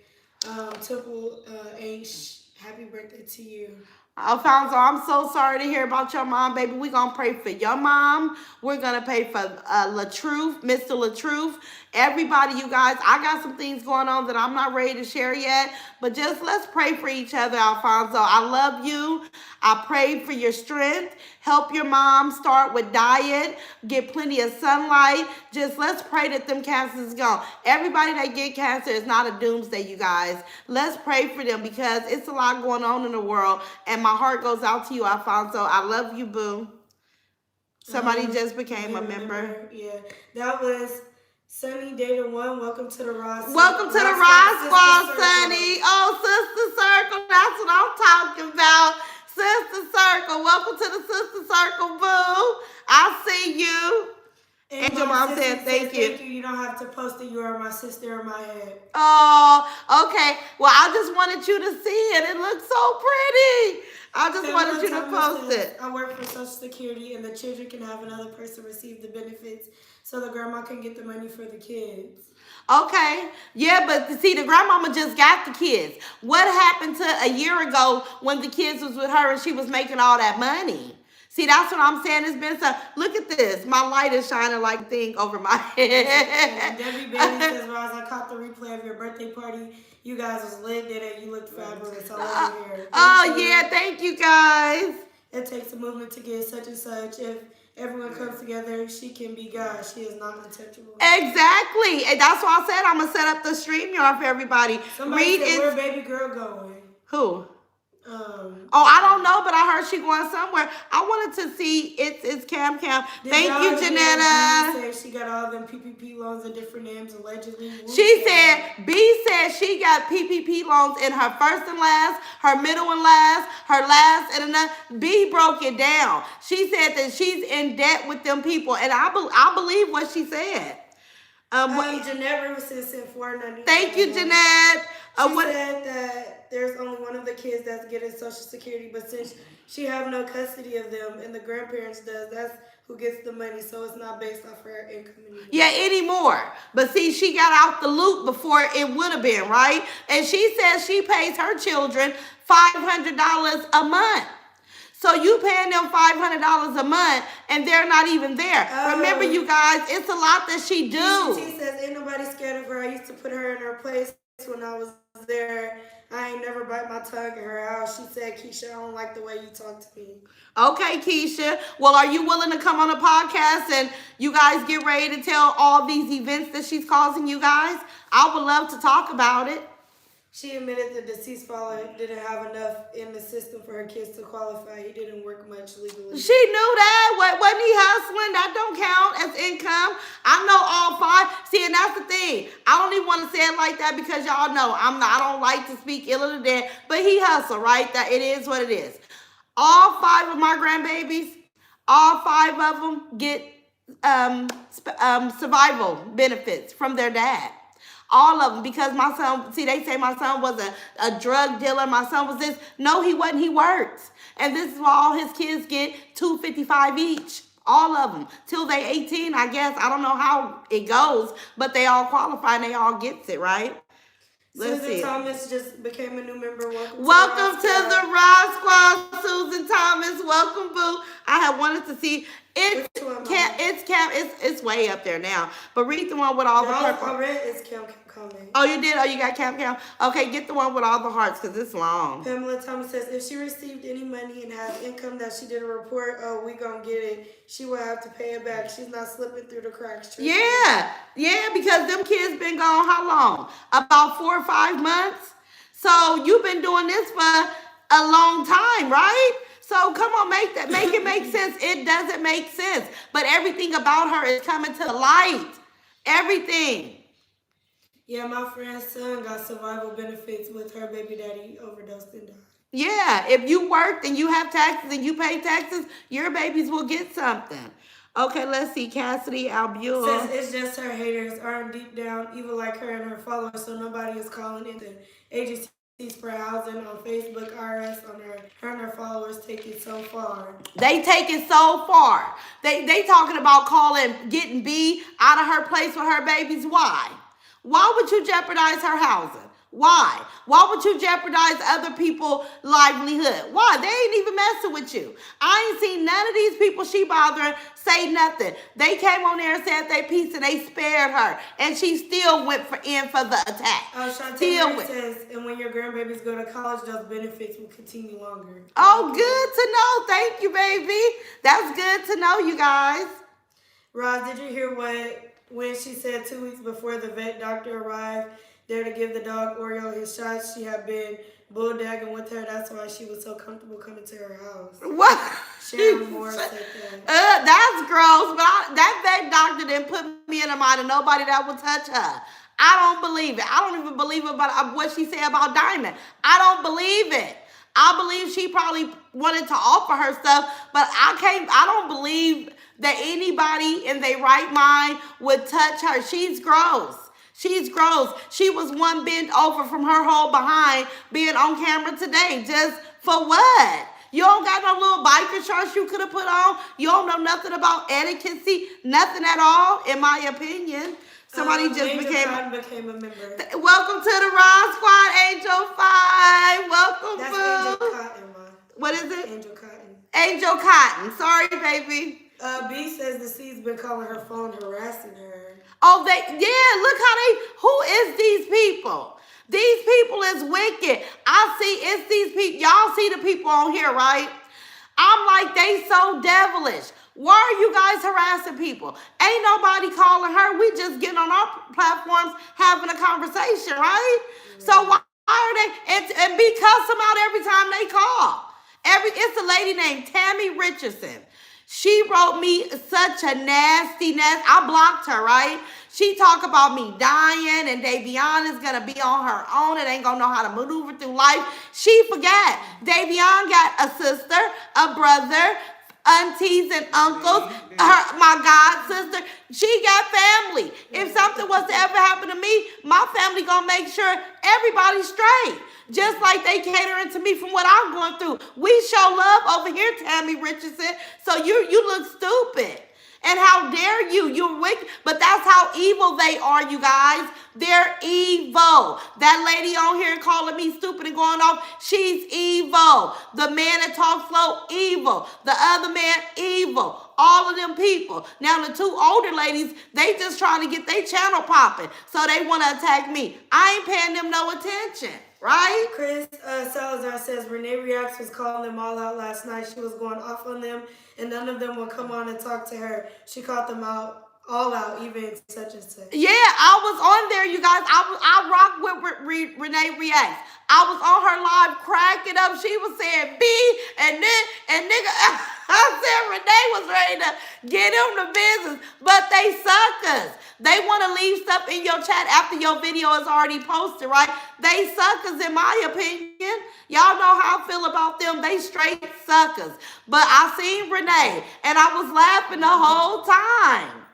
Temple H, happy birthday to you. Alfonso, I'm so sorry to hear about your mom, baby. We're going to pray for your mom. We're going to pray for LaTruth, Mr. LaTruth. Everybody, you guys, I got some things going on that I'm not ready to share yet, but just let's pray for each other, Alfonso. I love you. I pray for your strength. Help your mom start with diet. Get plenty of sunlight. Just let's pray that them cancers gone. Everybody that get cancer is not a doomsday, you guys. Let's pray for them because it's a lot going on in the world, and my heart goes out to you, Alfonso. I love you, boo. Somebody just became a member. Yeah, that was Sunny Data One. Welcome to the Raw. Welcome to the Raw Squad, Sunny. Oh, Sister Circle, that's what I'm talking about. Sister Circle, welcome to the Sister Circle, boo. I see you. Angel Mom said thank you. Thank you. You don't have to post it. You are my sister in my head. Oh, okay. Well, I just wanted you to see it. It looks so pretty. I just wanted you to post it. I work for Social Security, and the children can have another person receive the benefits, so the grandma can get the money for the kids. Okay. Yeah, but see, the grandmama just got the kids. What happened to a year ago when the kids was with her and she was making all that money? See, that's what I'm saying. It's been so. Look at this. My light is shining like a thing over my head. And Debbie Bailey says, Roz, I caught the replay of your birthday party. You guys was lit today. You looked fabulous. I love you here. Oh, yeah. Thank you, guys. It takes a movement to get such and such. If everyone comes together, she can be God. She is not untouchable. Exactly. And that's why I said I'm going to set up the StreamYard for everybody. Somebody said, where baby girl going? Who? Oh, I don't know, but I heard she going somewhere. I wanted to see it's Cam. Thank you, Janetta. Say she she got all them PPP loans in different names allegedly. She said, B said she got PPP loans in her first and last, her middle and last, her last and another. B broke it down. She said that she's in debt with them people, and I believe what she said. Jeanette Riverson sent $4.99. Thank you, Jeanette. She said that there's only one of the kids that's getting Social Security, but since she have no custody of them and the grandparents does, that's who gets the money, so it's not based off her income anymore. Yeah, anymore. But see, she got out the loop before it would have been, right? And she says she pays her children $500 a month. So you paying them $500 a month, and they're not even there. Remember, you guys, it's a lot that she do. She says, ain't nobody scared of her. I used to put her in her place when I was there. I ain't never bite my tongue in her house. She said, Keisha, I don't like the way you talk to me. Okay, Keisha. Well, are you willing to come on a podcast and you guys get ready to tell all these events that she's causing you guys? I would love to talk about it. She admitted the deceased father didn't have enough in the system for her kids to qualify. He didn't work much legally. She knew that. Wasn't he hustling? That don't count as income. I know all five. See, and that's the thing. I don't even want to say it like that because y'all know I don't like to speak ill of the dead. But he hustled, right? That it is what it is. All five of my grandbabies, all five of them get survival benefits from their dad. All of them, because my son, see, they say my son was a drug dealer. My son was this. No, he wasn't. He works. And this is why all his kids get $255 each. All of them. Till they 18, I guess. I don't know how it goes, but they all qualify and they all gets it, right? Let's Susan see. Thomas just became a new member. Welcome to the Rod Squad, Susan Thomas. Welcome, boo. I have wanted to see it. It's way up there now. But read the one with all the purple. I read it's Cam comment. Oh, you did? Oh, you got Cam. Okay, get the one with all the hearts because it's long. Pamela Thomas says, if she received any money and has income that she didn't report, we gonna get it. She will have to pay it back. She's not slipping through the cracks. Yeah, because them kids been gone how long? About 4 or 5 months? So you've been doing this for a long time, right? So come on, make it make sense. It doesn't make sense. But everything about her is coming to the light. Everything. Yeah, my friend's son got survival benefits with her baby daddy overdosed and died. Yeah, if you worked and you have taxes and you pay taxes, your babies will get something. Okay, let's see. Cassidy Albule says it's just her haters aren't deep down evil like her and her followers, so nobody is calling in the agencies for housing on Facebook, IRS on her and her followers take it so far. They take it so far. They talking about getting B out of her place with her babies. Why? Why would you jeopardize her housing? Why? Why would you jeopardize other people's livelihood? Why? They ain't even messing with you. I ain't seen none of these people she bothering say nothing. They came on there and said their piece and they spared her. And she still went in for the attack. Shantae says, and when your grandbabies go to college, those benefits will continue longer. Oh, good to know. Thank you, baby. That's good to know, you guys. Roz, did you hear when she said 2 weeks before the vet doctor arrived there to give the dog Oreo his shots, she had been bulldagging with her. That's why she was so comfortable coming to her house. What? Sharon Moore said that. That's gross, but that vet doctor didn't put me in the mind of nobody that would touch her. I don't believe it. I don't even believe about what she said about Diamond. I don't believe it. I believe she probably wanted to offer her stuff, but I don't believe that anybody in their right mind would touch her. She's gross. She's gross. She was one bent over from her whole behind being on camera today. Just for what? You don't got no little biker shorts you could have put on. You don't know nothing about etiquette, nothing at all, in my opinion. Somebody just became a member. Welcome to the Rod Squad, Angel 5. Welcome, That's boo. Angel Cotton, Ma. What is it? Angel Cotton. Angel Cotton. Sorry, baby. B says the C's been calling her phone, harassing her. Oh, look how who is these people? These people is wicked. It's these people. Y'all see the people on here, right? I'm like, they so devilish. Why are you guys harassing people? Ain't nobody calling her. We just getting on our platforms having a conversation, right? Mm-hmm. So why are they, and B cuss them out every time they call. It's a lady named Tammy Richardson. She wrote me such a nasty. I blocked her, right? She talk about me dying and Davion is gonna be on her own and ain't gonna know how to maneuver through life. She forgot. Davion got a sister, a brother, aunties and uncles, my god sister. She got family. If something was to ever happen to me, my family gonna make sure everybody's straight. Just like they catering to me from what I'm going through. We show love over here, Tammy Richardson. So you look stupid. And how dare you? You're wicked. But that's how evil they are, you guys. They're evil. That lady on here calling me stupid and going off, she's evil. The man that talks slow, evil. The other man, evil. All of them people. Now the two older ladies, they just trying to get their channel popping. So they want to attack me. I ain't paying them no attention. Right? Chris Salazar says Renee Reacts was calling them all out last night. She was going off on them, and none of them would come on and talk to her. She called them out, all out, even such and such. Yeah, I was on there, you guys. I rock with Renee Reacts. I was on her live cracking up. She was saying B and then and nigga. I said Renee was ready to get him the business, but they suckers. They want to leave stuff in your chat after your video is already posted, right? They suckers, in my opinion. Y'all know how I feel about them. They straight suckers. But I seen Renee, and I was laughing the whole time.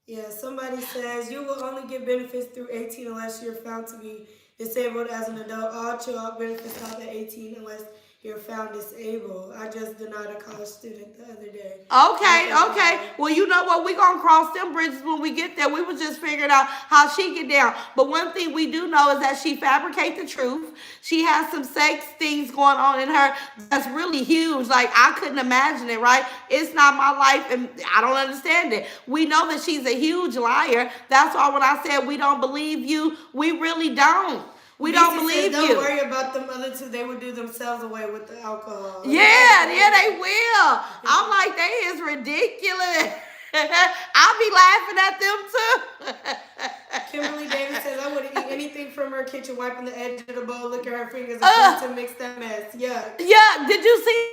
Yeah, somebody says you will only get benefits through 18 unless you're found to be disabled as an adult. All child benefits stop at 18 unless you're found disabled. I just denied a college student the other day. Okay. Well, you know what? We're going to cross them bridges when we get there. We was just figuring out how she get down. But one thing we do know is that she fabricates the truth. She has some sex things going on in her that's really huge. Like, I couldn't imagine it, right? It's not my life, and I don't understand it. We know that she's a huge liar. That's why when I said we don't believe you, we really don't. We don't believe don't you. Don't worry about them other two. They would do themselves away with the alcohol. Yeah, they will. I'm like, they is ridiculous. I'll be laughing at them too. Kimberly Davis says, I wouldn't eat anything from her kitchen, wiping the edge of the bowl, licking her fingers, and trying to mix that mess. Yeah. Yeah, did you see?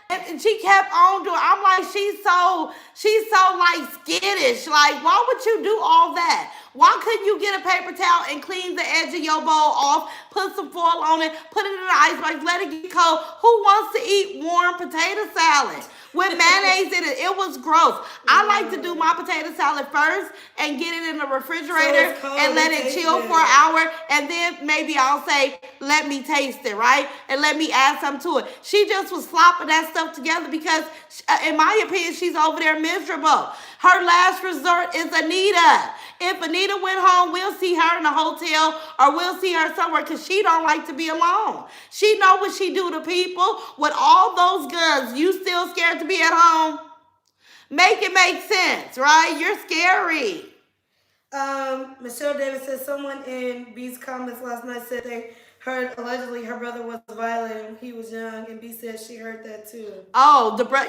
And she kept on doing. I'm like, she's so like skittish. Like, why would you do all that? Why couldn't you get a paper towel and clean the edge of your bowl off, put some foil on it, put it in the icebox, let it get cold? Who wants to eat warm potato salad with mayonnaise in it? It was gross. I like to do my potato salad first and get it in the refrigerator and let it chill for an hour, and then maybe I'll say, let me taste it, right? And let me add something to it. She just was slopping that stuff together because, in my opinion, she's over there miserable. Her last resort is Anita. If Anita went home, we'll see her in a hotel or we'll see her somewhere because she don't like to be alone. She know what she do to people. With all those guns, you still scared to be at home? Make it make sense, right? You're scary. Michelle Davis says someone in B's comments last night said they heard allegedly her brother was violent when he was young, and B said she heard that too. Oh, because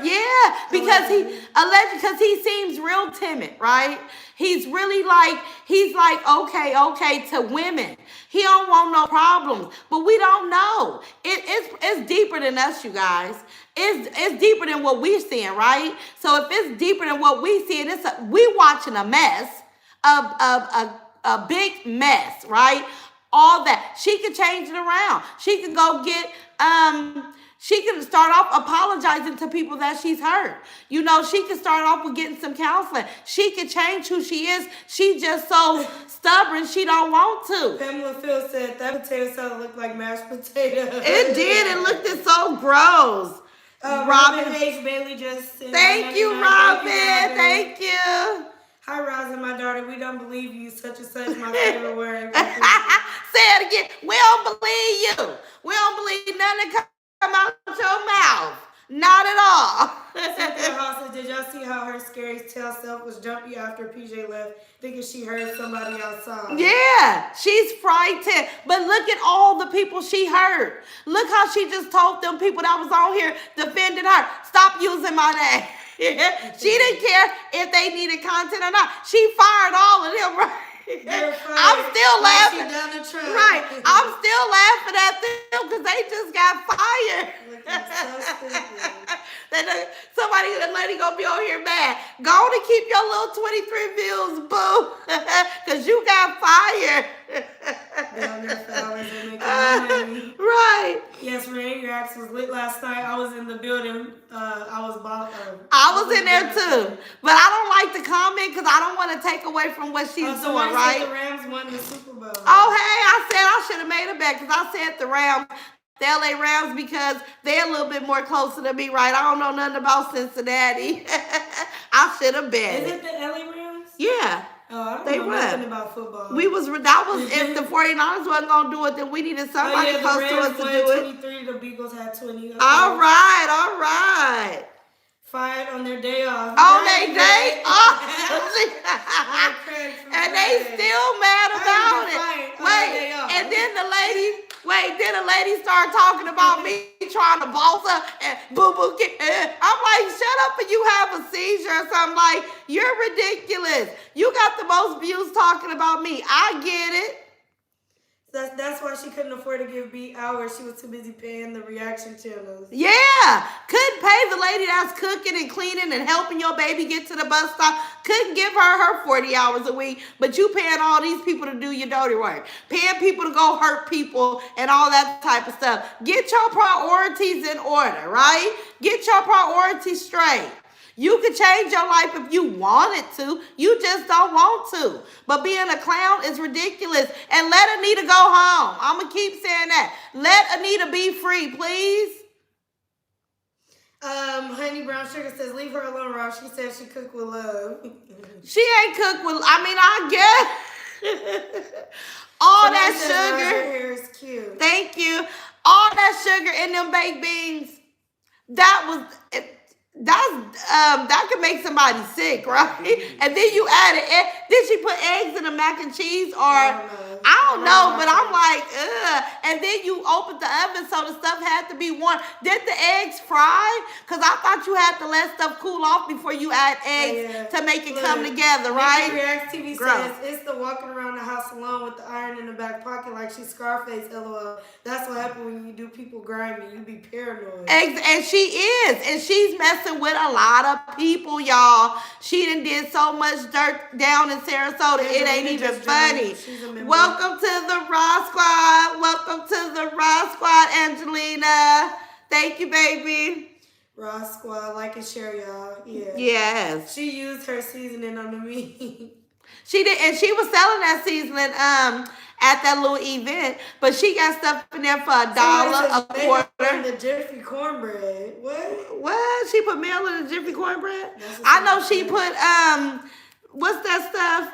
he seems real timid, right? He's like okay to women. He don't want no problems, but we don't know. It's deeper than us, you guys. It's deeper than what we're seeing, right? So if it's deeper than what we see, we watching a mess, a big mess, right? All that. She can change it around. She can go get, she can start off apologizing to people that she's hurt. You know, she can start off with getting some counseling. She can change who she is. She's just so stubborn, she don't want to. Pamela Phil said that potato salad looked like mashed potato. It did. It looked so gross. Robin H. Bailey just said, Thank you, Robin. Thank you. Hi, Rosa, my daughter. We don't believe you. Such and such, my favorite word. Say it again. We don't believe you. We don't believe nothing that come out your mouth. Not at all. Cynthia Hawson, did y'all see how her scary tail self was jumpy after PJ left, thinking she heard somebody outside? Yeah, she's frightened. But look at all the people she hurt. Look how she just told them people that was on here defending her, stop using my name. She didn't care if they needed content or not. She fired all of them, right? I'm still laughing. Down the track. Right. I'm still laughing at them because they just got fired. So stupid. That lady gonna be on here mad. Go on and keep your little 23 views, boo. Cause you got fired. Down there for hours and making no money. Right. Yes, Renee Reacts was lit last night. I was in the building. I was in there too. But I don't like to comment because I don't want to take away from what she's doing, right? The Rams won the Super Bowl. Oh, hey, I said I should have made it back because I said the Rams. The LA Rams because they're a little bit more closer to me, right? I don't know nothing about Cincinnati. I should have bet. Is it the LA Rams? Yeah. Oh, I don't They know won. nothing about football. That was if the 49ers wasn't gonna do it, then we needed somebody close to us to do it. 23, the Beagles had 20. Okay. All right. Fired on their day off. On their day off. And they Friday. still mad about it. Then the lady started talking about me trying to boss her and boo-boo. I'm like, shut up and you have a seizure or something. Like, you're ridiculous. You got the most views talking about me. I get it. That's why she couldn't afford to give Beat hours. She was too busy paying the reaction channels. Yeah. Couldn't pay the lady that's cooking and cleaning and helping your baby get to the bus stop. Couldn't give her 40 hours a week. But you paying all these people to do your dirty work. Paying people to go hurt people and all that type of stuff. Get your priorities in order, right? Get your priorities straight. You could change your life if you wanted to. You just don't want to. But being a clown is ridiculous. And let Anita go home. I'm going to keep saying that. Let Anita be free, please. Honey Brown Sugar says, leave her alone, Rob. She said she cooked with love. She ain't cooked with, I guess. All so that sugar. sugar. Her hair is cute. Thank you. All that sugar in them baked beans. That could make somebody sick, right? And then you added did she put eggs in the mac and cheese or I don't know, but I'm like, ugh. And then you opened the oven so the stuff had to be warm. Did the eggs fry? Because I thought you had to let stuff cool off before you add eggs to make it come together, right? Reacts TV says it's the walking around the house alone with the iron in the back pocket like she's Scarface, LOL. That's what happens when you do people grimy. You be paranoid. And she is. And she's messing with a lot of people, y'all. She done did so much dirt down in Sarasota. It ain't even funny. Welcome to the Raw Squad. Welcome to the Raw Squad, Angelina. Thank you, baby. Raw Squad, like and share, y'all. Yeah. Yes. She used her seasoning on the meat. She did, and she was selling that seasoning at that little event, but she got stuff in there for $1, a quarter. The Jiffy cornbread. What? She put meal in the Jiffy cornbread? I know she put what's that stuff?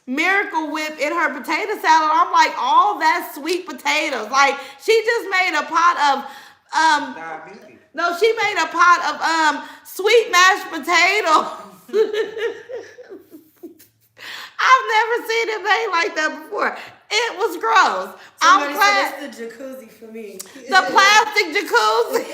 Miracle Whip in her potato salad. I'm like, all that sweet potatoes. Like, she just made a pot of diabetes. No, she made a pot of sweet mashed potatoes. I've never seen it made like that before. It was gross. Somebody said it's the jacuzzi for me. The plastic jacuzzi.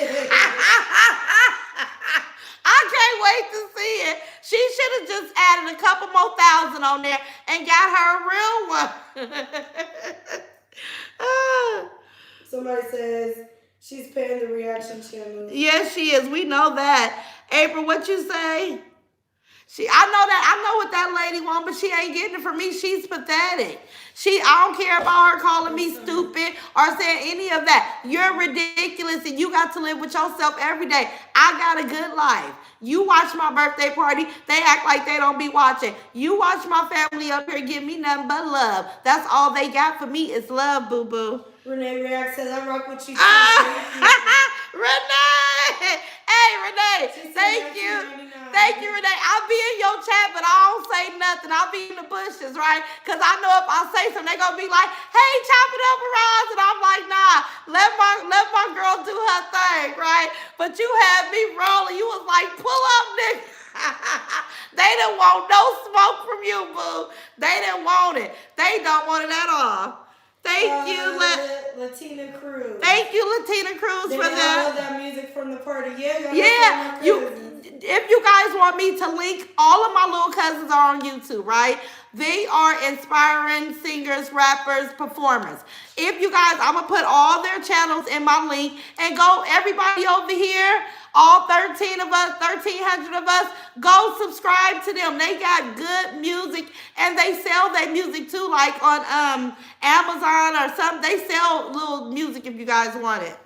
I can't wait to see it. She should have just added a couple more thousand on there and got her a real one. Somebody says she's paying the reaction channel. Yes, she is. We know that. April, what you say? I know what that lady wants, but she ain't getting it from me. She's pathetic. I don't care about her calling me stupid or saying any of that. You're ridiculous and you got to live with yourself every day. I got a good life. You watch my birthday party, they act like they don't be watching. You watch my family up here give me nothing but love. That's all they got for me is love, boo-boo. Renee React says, I rock with you too. Renee! Hey, Renee, thank you. Thank you, Renee. I'll be in your chat, but I don't say nothing. I'll be in the bushes, right? Because I know if I say something, they're going to be like, hey, chop it up, Roz. And I'm like, nah, let my girl do her thing, right? But you had me rolling. You was like, pull up, nigga. They didn't want no smoke from you, boo. They didn't want it. They don't want it at all. Thank you, Latina Cruz. Thank you, Latina Cruz, for that. All that music from the party. Yeah. If you guys want me to link, all of my little cousins are on YouTube, right? They are inspiring singers, rappers, performers. If you guys, I'm gonna put all their channels in my link and go, everybody over here, all 13 of us, 1,300 of us, go subscribe to them. They got good music and they sell their music too, like on Amazon or something. They sell little music if you guys want it.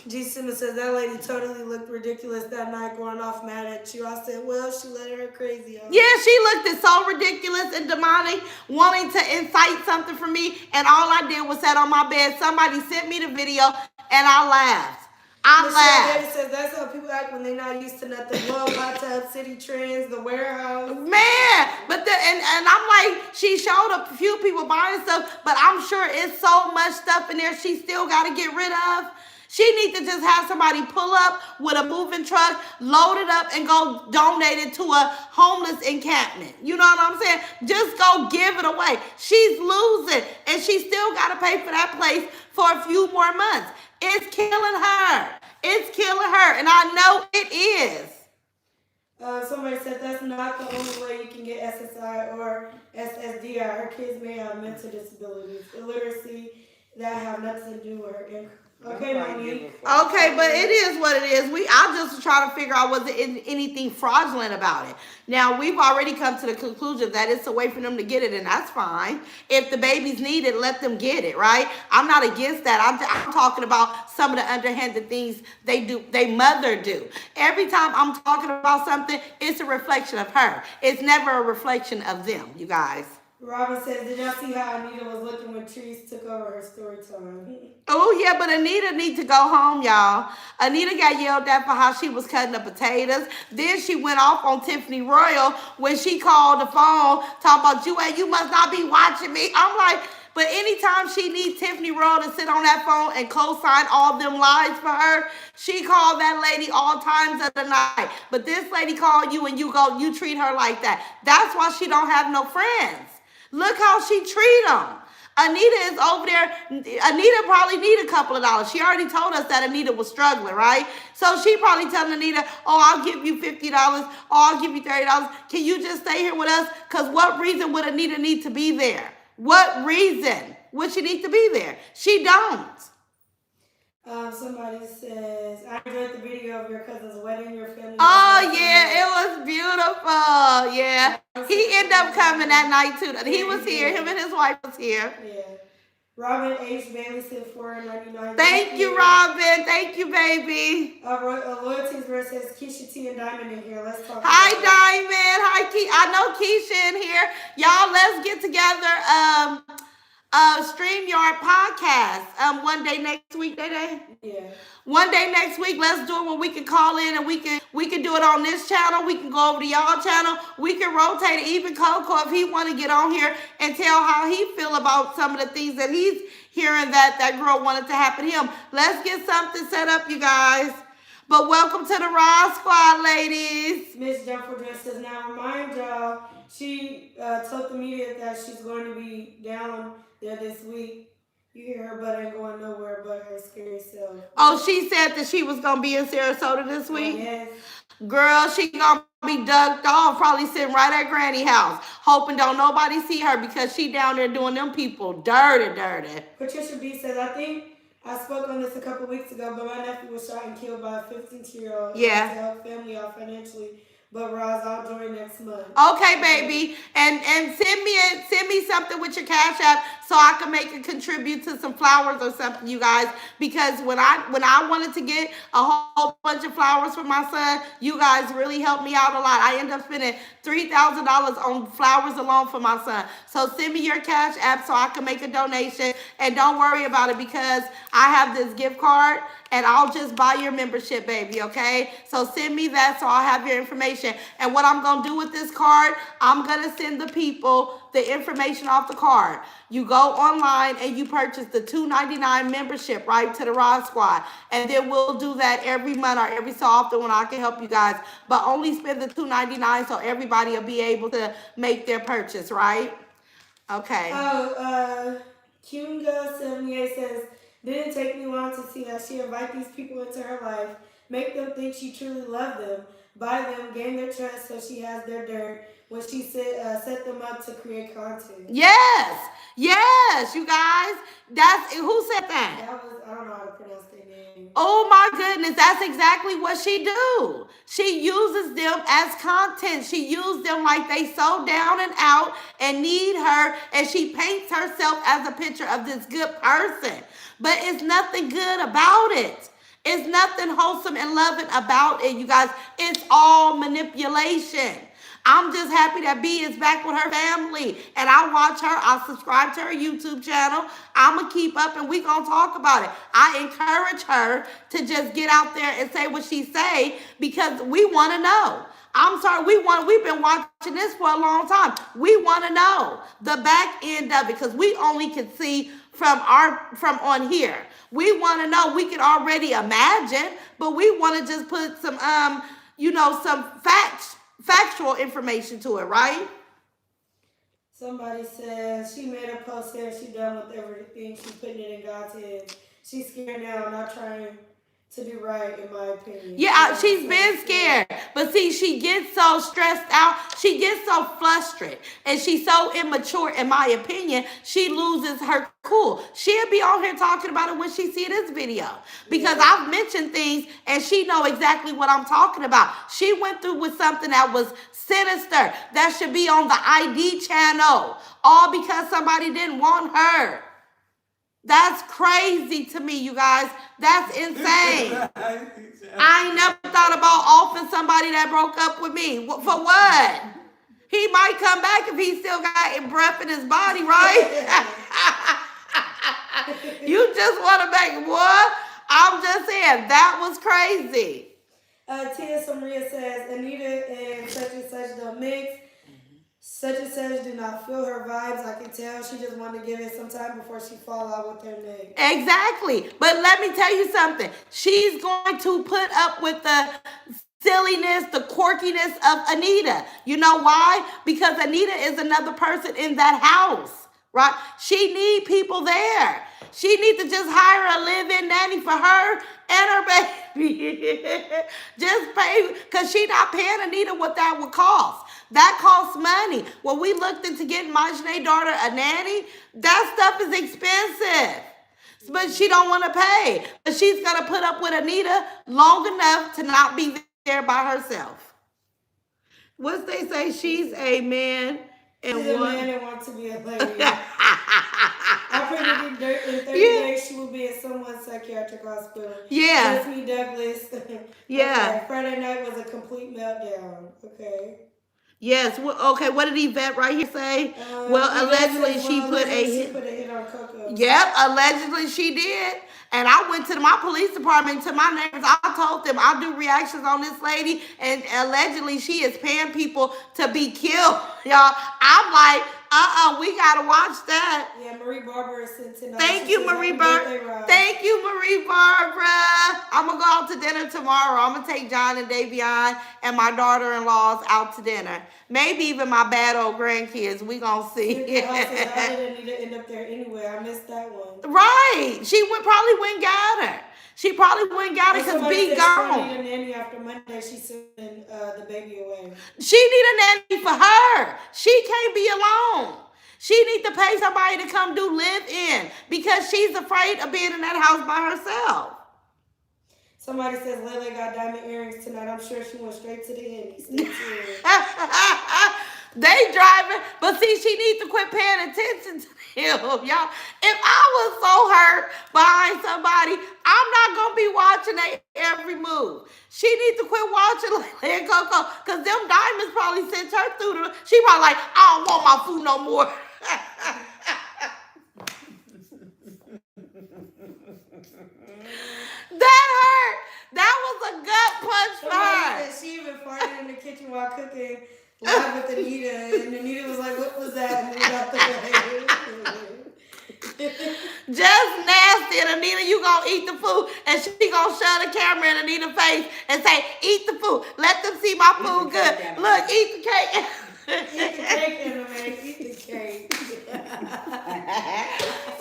G. Simmons says that lady totally looked ridiculous that night, going off mad at you. I said, well, she let her crazy out. Yeah, she looked at so ridiculous and demonic, wanting to incite something from me, and all I did was sit on my bed. Somebody sent me the video, and I laughed. Michelle laughed. Davis says that's how people act when they're not used to nothing. Glow, hot tub, city trends, the warehouse. Man, but and I'm like, she showed a few people buying stuff, but I'm sure it's so much stuff in there she still got to get rid of. She needs to just have somebody pull up with a moving truck, load it up, and go donate it to a homeless encampment. You know what I'm saying? Just go give it away. She's losing, and she still got to pay for that place for a few more months. It's killing her. It's killing her, and I know it is. Somebody said that's not the only way you can get SSI or SSDI. Her kids may have mental disabilities, illiteracy that have nothing to do with her income. Okay, Mommy. Okay, but it is what it is. I just was trying to figure out was there anything fraudulent about it. Now, we've already come to the conclusion that it's a way for them to get it, and that's fine. If the babies need it, let them get it, right? I'm not against that. I'm talking about some of the underhanded things they mother do. Every time I'm talking about something, it's a reflection of her. It's never a reflection of them, you guys. Robin says, did y'all see how Anita was looking when Trees took over her story time? Oh, yeah, but Anita needs to go home, y'all. Anita got yelled at for how she was cutting the potatoes. Then she went off on Tiffany Royal when she called the phone talking about, you must not be watching me. I'm like, but anytime she needs Tiffany Royal to sit on that phone and co-sign all them lies for her, she called that lady all times of the night. But this lady called you and you treat her like that. That's why she don't have no friends. Look how she treat them. Anita is over there. Anita probably need a couple of dollars. She already told us that Anita was struggling, right? So she probably telling Anita, oh, I'll give you $50. Oh, I'll give you $30. Can you just stay here with us? Because what reason would Anita need to be there? What reason would she need to be there? She don't. Somebody says, I enjoyed the video of your cousin's wedding, your family. Oh, yeah, it was beautiful. Yeah. He ended up coming that night, too. He was here. Him and his wife was here. Yeah. Robin H. Bailey said $4.99. Thank you, Robin. Thank you, baby. Loyalty's verse says Keisha T and Diamond in here. Let's talk. Hi, Diamond. Hi, Keisha. I know Keisha in here. Y'all, let's get together. StreamYard podcast. One day next week, Day. Yeah. One day next week, let's do it when we can call in and we can do it on this channel. We can go over to y'all channel. We can rotate it. Even Coco, if he want to get on here and tell how he feel about some of the things that he's hearing that girl wanted to happen to him. Let's get something set up, you guys. But welcome to the Raw Squad, ladies. Miss Jennifer Dress says, now remind y'all, she told the media that she's going to be down there this week. You hear her butt ain't going nowhere but her scary self. Oh, she said that she was going to be in Sarasota this week? Yes. Girl, she going to be ducked off, probably sitting right at Granny house, hoping don't nobody see her because she down there doing them people dirty. Patricia B says, I think I spoke on this a couple weeks ago, but my nephew was shot and killed by a 15-year-old. Yeah. To help family out financially. But Roz, I'll join next month. Okay, baby, and send me something with your Cash App so I can make it contribute to some flowers or something, you guys. Because when I wanted to get a whole bunch of flowers for my son, you guys really helped me out a lot. I ended up spending $3,000 on flowers alone for my son. So send me your Cash App so I can make a donation, and don't worry about it because I have this gift card. And I'll just buy your membership, baby, okay? So send me that so I'll have your information. And what I'm going to do with this card, I'm going to send the people the information off the card. You go online and you purchase the $2.99 membership, right, to the Raw Squad. And then we'll do that every month or every so often when I can help you guys. But only spend the $2.99 so everybody will be able to make their purchase, right? Okay. Oh, Kunga78 says, didn't take me long to see how she invite these people into her life, make them think she truly loved them, buy them, gain their trust so she has their dirt, when she said set them up to create content. Yes, yes, you guys. That's who said that? That was, I don't know how to pronounce their name. Oh my goodness, that's exactly what she do. She uses them as content. She uses them like they so down and out and need her, and she paints herself as a picture of this good person. But it's nothing good about it. It's nothing wholesome and loving about it, you guys. It's all manipulation. I'm just happy that B is back with her family. And I watch her. I subscribe to her YouTube channel. I'm going to keep up and we going to talk about it. I encourage her to just get out there and say what she say because we want to know. I'm sorry, we've been watching this for a long time. We want to know the back end of it because we only can see from on here. We want to know. We can already imagine, but we want to just put some some factual information to it, right? Somebody says she made a post saying she done with everything. She's putting it in God's hands. She's scared now, not trying to do right, in my opinion. Yeah, she's been scared. But see, she gets so stressed out. She gets so frustrated. And she's so immature, in my opinion, she loses her cool. She'll be on here talking about it when she see this video. Because I've mentioned things and she know exactly what I'm talking about. She went through with something that was sinister. That should be on the ID channel. All because somebody didn't want her. That's crazy to me, you guys. That's insane. I ain't never thought about offing somebody that broke up with me. For what? He might come back if he still got breath in his body, right? You just want to make what? I'm just saying, that was crazy. Tia Maria says, Anita and such don't mix. Such and such do not feel her vibes. I can tell she just wanted to give it some time before she fall out with her name. Exactly. But let me tell you something. She's going to put up with the silliness, the quirkiness of Anita. You know why? Because Anita is another person in that house, right? She need people there. She needs to just hire a live-in nanny for her and her baby. Just pay, because she not paying Anita what that would cost. That costs money. When we looked into getting Majnay's daughter a nanny, that stuff is expensive. But she don't want to pay. But she's going to put up with Anita long enough to not be there by herself. What's they say? She's a man and She's a man and wants to be a lady. I predicted in 30 days she will be at someone's psychiatric hospital. Yeah. That's me, Douglas. Yeah. Okay. Friday night was a complete meltdown. Okay. Yes. Okay. What did Yvette right here say? Well, allegedly she put a hit on Coco. Yep. Allegedly she did. And I went to my police department, to my neighbors. I told them I do reactions on this lady, and allegedly she is paying people to be killed. Y'all, I'm like, we gotta watch that. Yeah, Marie Barbara sent tonight. Thank you, Marie Barbara. Thank you, Marie Barbara. I'm gonna go out to dinner tomorrow. I'm gonna take John and Davion and my daughter-in-laws out to dinner. Maybe even my bad old grandkids. We gonna see. I didn't need to end up there anyway. I missed that one. Right. She probably went and got her. She probably went and got her because B gone. She need a nanny after Monday. She's sending the baby away. She need a nanny for her. She can't be alone. She need to pay somebody to come do live-in because she's afraid of being in that house by herself. Somebody says Lele got diamond earrings tonight. I'm sure she went straight to the Hennies. They driving, but see, she needs to quit paying attention to him, y'all. If I was so hurt behind somebody, I'm not gonna be watching their every move. She needs to quit watching Lele and Coco, because them diamonds probably sent her through the. She probably like, I don't want my food no more. That hurt. That was a gut punch for her. She even farted in the kitchen while cooking live with Anita, and Anita was like, "What was that?" And we got the Just nasty. And Anita, you gonna eat the food, and she gonna shove the camera in Anita's face and say, "Eat the food. Let them see my food good. Look, eat the cake." Eat the cake, man. Eat the cake.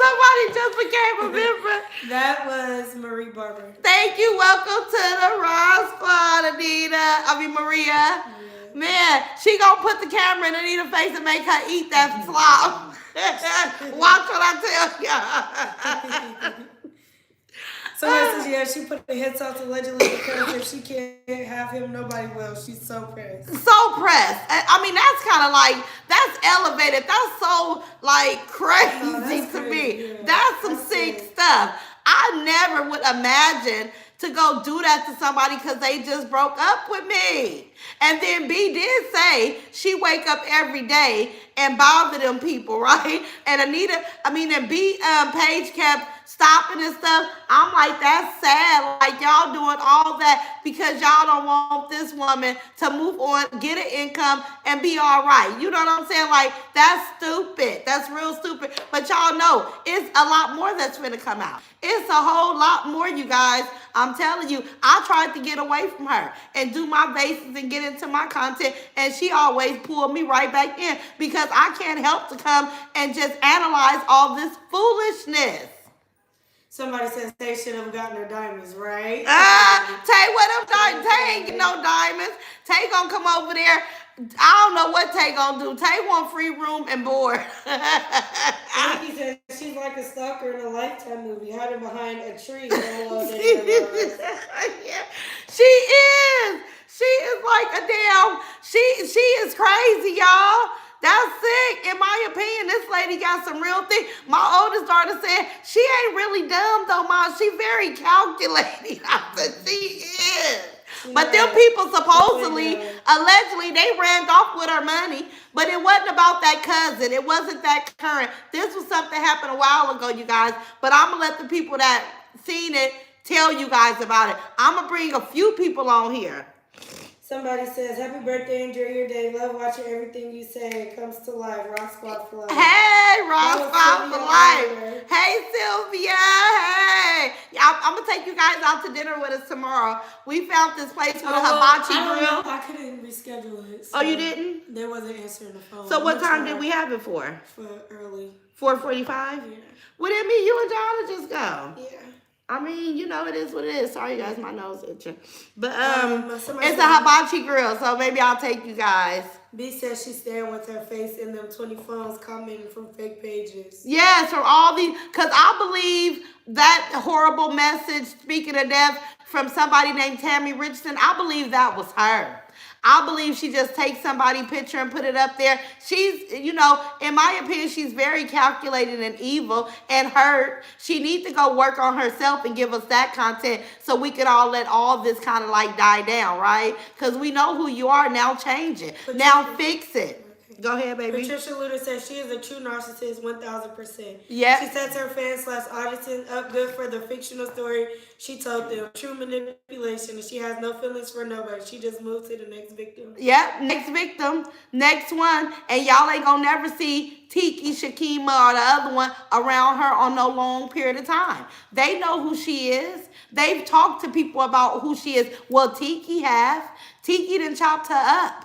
Somebody just became a member. That was Marie Barber. Thank you. Welcome to the Raw Squad, Anita. Maria. Yes. Man, she gonna put the camera in Anita's face and make her eat that slop. Watch what I tell you. Somebody says, yeah, she put the hits out allegedly because if she can't have him, nobody will. She's so pressed. So pressed. I mean, that's kind of like, that's elevated. That's so, like, crazy that's to crazy, me. yeah. That's some That's sick it. stuff. I never would imagine to go do that to somebody because they just broke up with me. And then B did say she wake up every day and bother them people, right? And and B, Paige kept stopping and stuff. I'm like, that's sad. Like, y'all doing all that because y'all don't want this woman to move on, get an income, and be all right. You know what I'm saying? Like, that's stupid. That's real stupid. But y'all know, it's a lot more that's going to come out. It's a whole lot more, you guys. I'm telling you, I tried to get away from her and do my bases and get into my content, and she always pulled me right back in because I can't help to come and just analyze all this foolishness. Somebody says they should have gotten her diamonds, right? Tay, what up, diamonds? Tay ain't get no diamonds. Tay gonna come over there. I don't know what Tay gonna do. Tay want free room and board. Nikki says she's like a stalker in a Lifetime movie, hiding behind a tree. Yeah, she is. She is like a damn. She is crazy, y'all. That's sick. In my opinion, this lady got some real thing. My oldest daughter said she ain't really dumb though, Mom. She very calculating. I said she is. But them people supposedly, allegedly, they ran off with her money. But it wasn't about that cousin. It wasn't that current. This was something that happened a while ago, you guys. But I'm going to let the people that seen it tell you guys about it. I'm going to bring a few people on here. Somebody says, happy birthday, enjoy your day. Love watching everything you say. It comes to life. Rock Squad for life. Hey, Rock Hello, Squad for life. Sylvia. Hey, Sylvia. Hey. Yeah, I'm going to take you guys out to dinner with us tomorrow. We found this place with a hibachi grill. I couldn't reschedule it. Oh, you didn't? They wasn't answering the phone. So what time did we have it for? For early. 4:45? Yeah. Well, then me, you and John will just go. Yeah. I mean, you know, it is what it is. Sorry, guys, my nose itching. But somebody it's a said- hibachi grill, so maybe I'll take you guys. B says she's staring with her face in them 20 phones commenting from fake pages. Yes, from all these, because I believe that horrible message, speaking of death, from somebody named Tammy Richardson, I believe that was her. I believe she just takes somebody's picture and put it up there. She's, you know, in my opinion, she's very calculated and evil and hurt. She needs to go work on herself and give us that content so we could all let all this kind of like die down, right? Because we know who you are. Now change it. Now fix it. Go ahead, baby. Patricia Luter says she is a true narcissist, 1000%. Yeah. She sets her fans / audience up good for the fictional story she told them. True manipulation, and she has no feelings for nobody. She just moves to the next victim. Yep, next victim, next one. And y'all ain't gonna never see Tiki, Shakima, or the other one around her on no long period of time. They know who she is. They've talked to people about who she is. Well, Tiki have. Tiki done chopped her up.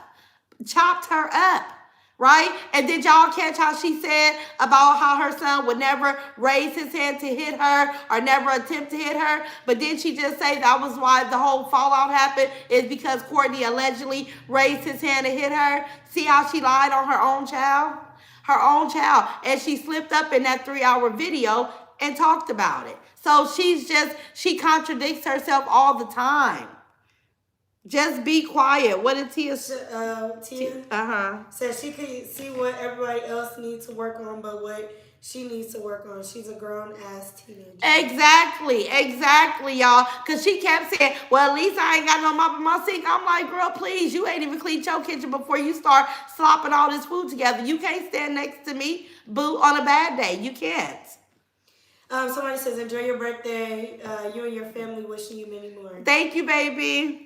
Chopped her up. Right? And did y'all catch how she said about how her son would never raise his hand to hit her or never attempt to hit her? But did she just say that was why the whole fallout happened is because Courtney allegedly raised his hand to hit her? See how she lied on her own child? Her own child. And she slipped up in that 3-hour video and talked about it. So she contradicts herself all the time. Just be quiet. What did Tia say? Tia says she could see what everybody else needs to work on, but what she needs to work on. She's a grown-ass teenager. Exactly, y'all. Because she kept saying, well, at least I ain't got no mop in my sink. I'm like, girl, please, you ain't even cleaned your kitchen before you start slopping all this food together. You can't stand next to me, boo, on a bad day. You can't. Somebody says, enjoy your birthday. You and your family wishing you many more. Thank you, baby.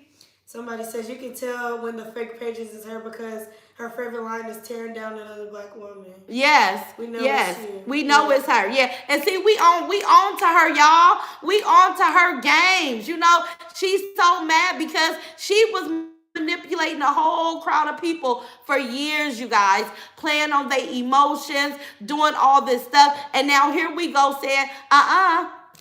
Somebody says you can tell when the fake pages is her because her favorite line is tearing down another black woman. Yes. We know yes. it's you. We know it's her. Yeah. And see, we on to her, y'all. We on to her games. You know, she's so mad because she was manipulating a whole crowd of people for years, you guys, playing on their emotions, doing all this stuff. And now here we go saying,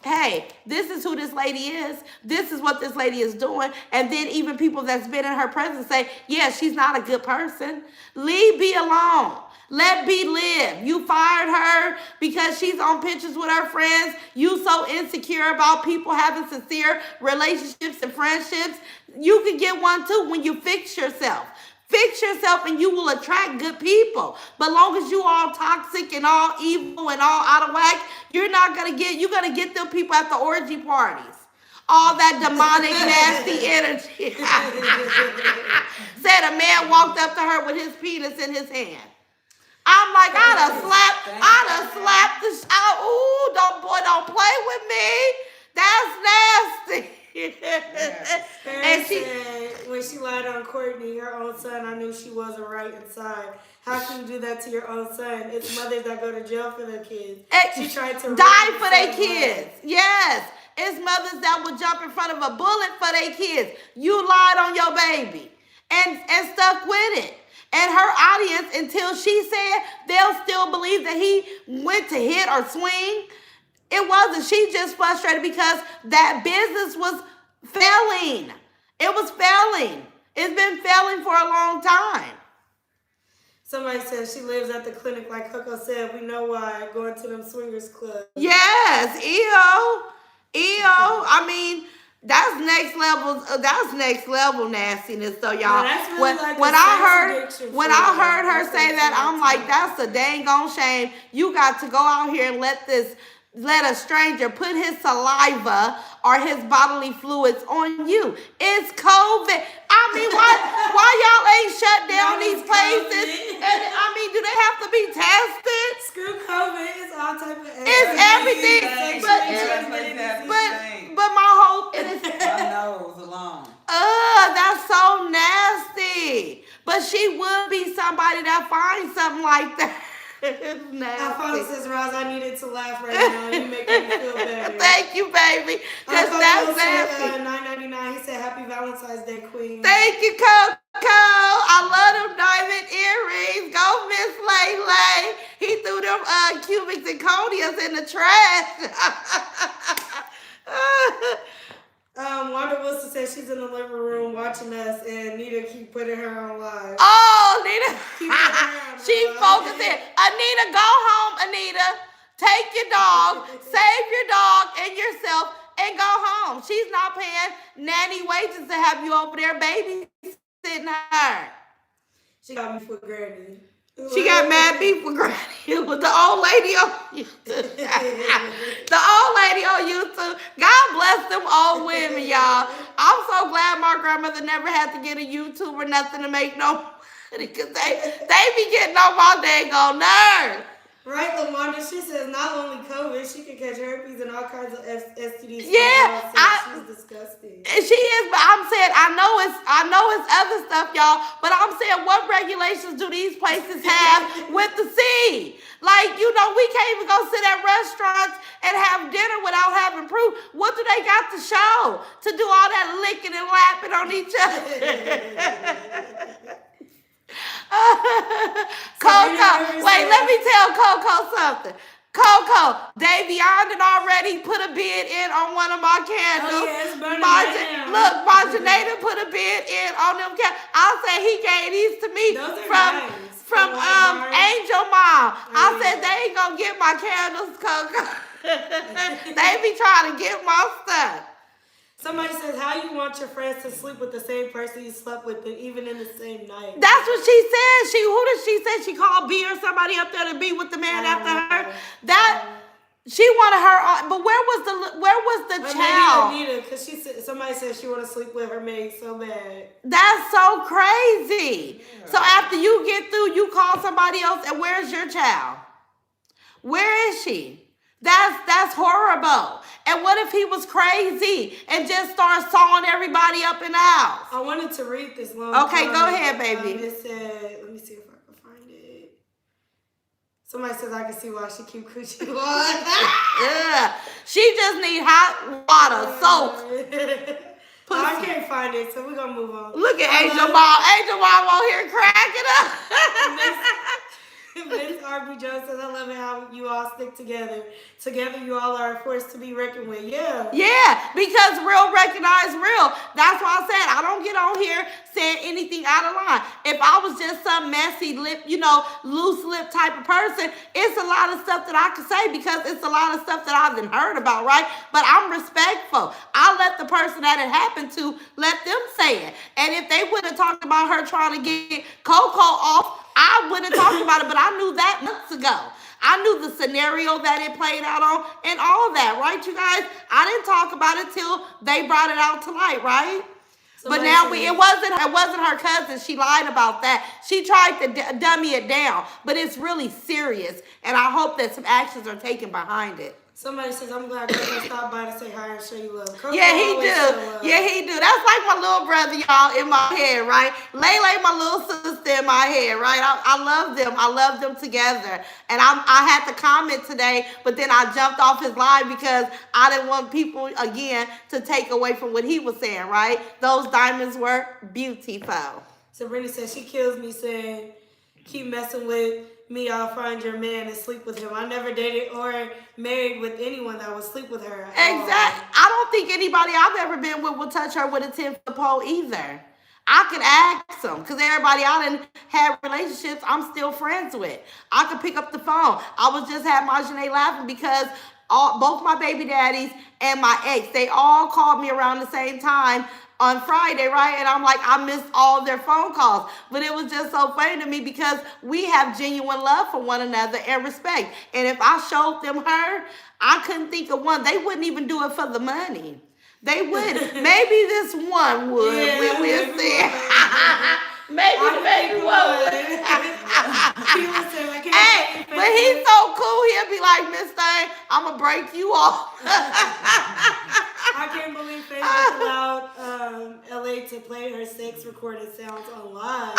hey, this is who this lady is. This is what this lady is doing. And then even people that's been in her presence say, yeah, she's not a good person. Leave B alone. Let B live. You fired her because she's on pictures with her friends. You so insecure about people having sincere relationships and friendships. You can get one too when you fix yourself. Fix yourself and you will attract good people. But long as you all toxic and all evil and all out of whack, you're gonna get them people at the orgy parties. All that demonic, nasty energy. Said a man walked up to her with his penis in his hand. I'm like, I'd have slapped the ooh, don't play with me. That's nasty. And she said when she lied on Courtney, her own son, I knew she wasn't right inside. How can you do that to your own son? It's mothers that go to jail for their kids. She tried to die for their kids. Yes. It's mothers that would jump in front of a bullet for their kids. You lied on your baby and stuck with it. And her audience, until she said, they'll still believe that he went to hit or swing. It wasn't. She just frustrated because that business was failing. It was failing. It's been failing for a long time. Somebody said she lives at the clinic, like Coco said. We know why. Going to them swingers club. Yes, EO. I mean, that's next level. That's next level nastiness, though, y'all. No, really when I heard her say that, I'm like, that's a dang on shame. You got to go out here and let a stranger put his saliva or his bodily fluids on you. It's COVID. I mean, why y'all ain't shut down these places? And, I mean, do they have to be tested? Screw COVID. It's all type of It's everything. But my whole my nose alone. that's so nasty. But she would be somebody that finds something like that. It's nasty. I finally says, Roz, I needed to laugh right now. You make me feel better. Thank you, baby. Because that's nasty. $9.99. He said, Happy Valentine's Day, Queen. Thank you, Coco. I love them diamond earrings. Go, Miss Lay. He threw them cubic zirconias in the trash. Wanda Wilson said she's in the living room watching us, and Nita keep putting her on live. Oh, Nita. She focusing. Anita, go home, Anita. Take your dog, save your dog and yourself, and go home. She's not paying nanny wages to have you over there babysitting her. She got me for granny. She got mad beef with Granny. It was the old lady on YouTube. The old lady on YouTube. God bless them old women, y'all. I'm so glad my grandmother never had to get a YouTube or nothing to make no money, because they be getting on my dang on nerves. Right, Lamonda, she says not only COVID, she can catch herpes and all kinds of STDs. Yeah, she's disgusting. She is, but I'm saying I know it's other stuff, y'all. But I'm saying, what regulations do these places have with the sea? Like, we can't even go sit at restaurants and have dinner without having proof. What do they got to show to do all that licking and lapping on each other? Coco, wait, let me tell Coco something. Coco, Davion had already put a bid in on one of my candles. Oh, yeah, it's burning right now. Look, Marjanae put a bid in on them candles. I said he gave these to me from Angel Mom. I said they ain't gonna get my candles, Coco. They be trying to get my stuff. Somebody says, how you want your friends to sleep with the same person you slept with, even in the same night? That's what she said. Who did she say? She called B or somebody up there to be with the man after her. She wanted her, but where was the child? Maybe Anita, because somebody said she want to sleep with her maid so bad. That's so crazy. Yeah. So after you get through, you call somebody else, and where's your child? Where is she? That's horrible. And what if he was crazy and just started sawing everybody up in the house? I wanted to read this long. Okay, go ahead, baby. It said, let me see if I can find it. Somebody says I can see why she keep coochie water. Yeah, she just need hot water, soak. I can't find it, so we're gonna move on. Look at Angel Mom. Angel Mom on here cracking up. Vince R.B. Jones says, I love it how you all stick together. Together, you all are a force to be reckoned with. Yeah. Yeah, because real recognize real. That's why I said I don't get on here saying anything out of line. If I was just some messy lip, loose lip type of person, it's a lot of stuff that I could say because it's a lot of stuff that I've been heard about, right? But I'm respectful. I let the person that it happened to, let them say it. And if they would have talked about her trying to get Coco off, I wouldn't have talked about it, but I knew that months ago. I knew the scenario that it played out on and all that, right, you guys? I didn't talk about it till they brought it out to light, right? But now it wasn't her cousin. She lied about that. She tried to dummy it down, but it's really serious, and I hope that some actions are taken behind it. Somebody says, I'm glad Coco stopped by to say hi and show you love. Coco Yeah, he do. Yeah, he do. That's like my little brother, y'all, in my head, right? Lele, my little sister in my head, right? I love them. I love them together. And I had to comment today, but then I jumped off his live because I didn't want people, again, to take away from what he was saying, right? Those diamonds were beautiful. Sabrina says, she kills me saying, keep messing with me, I'll find your man and sleep with him. I never dated or married with anyone that would sleep with her. Exactly. I don't think anybody I've ever been with will touch her with a 10-foot pole either. I could ask them because everybody I done had relationships I'm still friends with. I could pick up the phone. I was just had Marjanae laughing because both my baby daddies and my ex, they all called me around the same time on Friday, right? And I'm like, I missed all their phone calls. But it was just so funny to me because we have genuine love for one another and respect. And if I showed them her, I couldn't think of one. They wouldn't even do it for the money. They wouldn't. Maybe this one would. Yeah, We'll see. Maybe one would. Hey, but he's so cool. He'll be like, Miss Thing, I'm going to break you off. I can't believe Facebook allowed LA to play her sex recorded sounds online.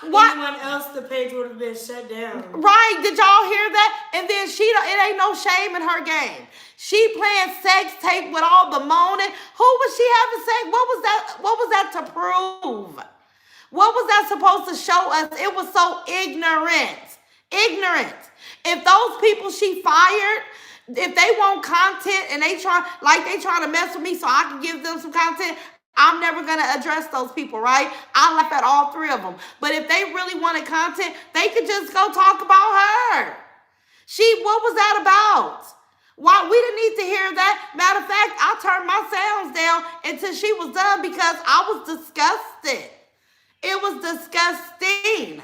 Anyone else, the page would have been shut down. Right? Did y'all hear that? And then it ain't no shame in her game. She playing sex tape with all the moaning. Who was she having sex? What was that to prove? What was that supposed to show us? It was so ignorant. Ignorant. If those people she fired, if they want content and they trying to mess with me so I can give them some content, I'm never going to address those people, right? I laugh at all three of them. But if they really wanted content, they could just go talk about her. What was that about? Why? We didn't need to hear that. Matter of fact, I turned my sounds down until she was done because I was disgusted. It was disgusting.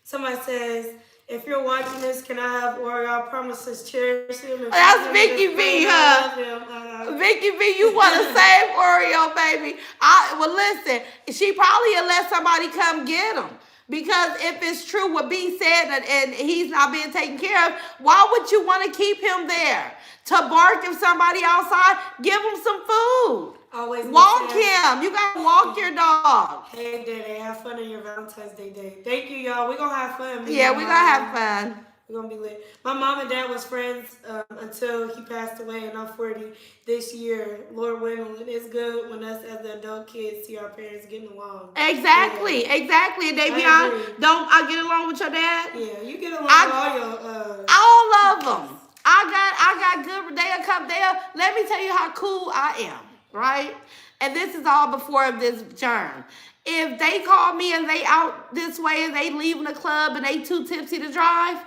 Somebody says, if you're watching this, can I have Oreo? I promise to cherish him. That's Vicky V, huh? Vicky V, you want to save Oreo, baby. Well, listen, she probably will let somebody come get him. Because if it's true what B said and he's not being taken care of, why would you want to keep him there? To bark if somebody outside, give him some food. Always walk him. You got to walk your dog. Hey, Daddy, have fun on your Valentine's Day day. Thank you, y'all. We're going to have fun. Yeah, we're going to have fun. We're going to be lit. My mom and dad was friends until he passed away, and I'm 40 this year. Lord willing, it's good when us as the adult kids see our parents getting along. Exactly, yeah. Exactly. Davion, don't I get along with your dad? Yeah, you get along with all your... all of them. I got good. They'll come. Let me tell you how cool I am, right? And this is all before this germ. If they call me and they out this way and they leaving the club and they too tipsy to drive,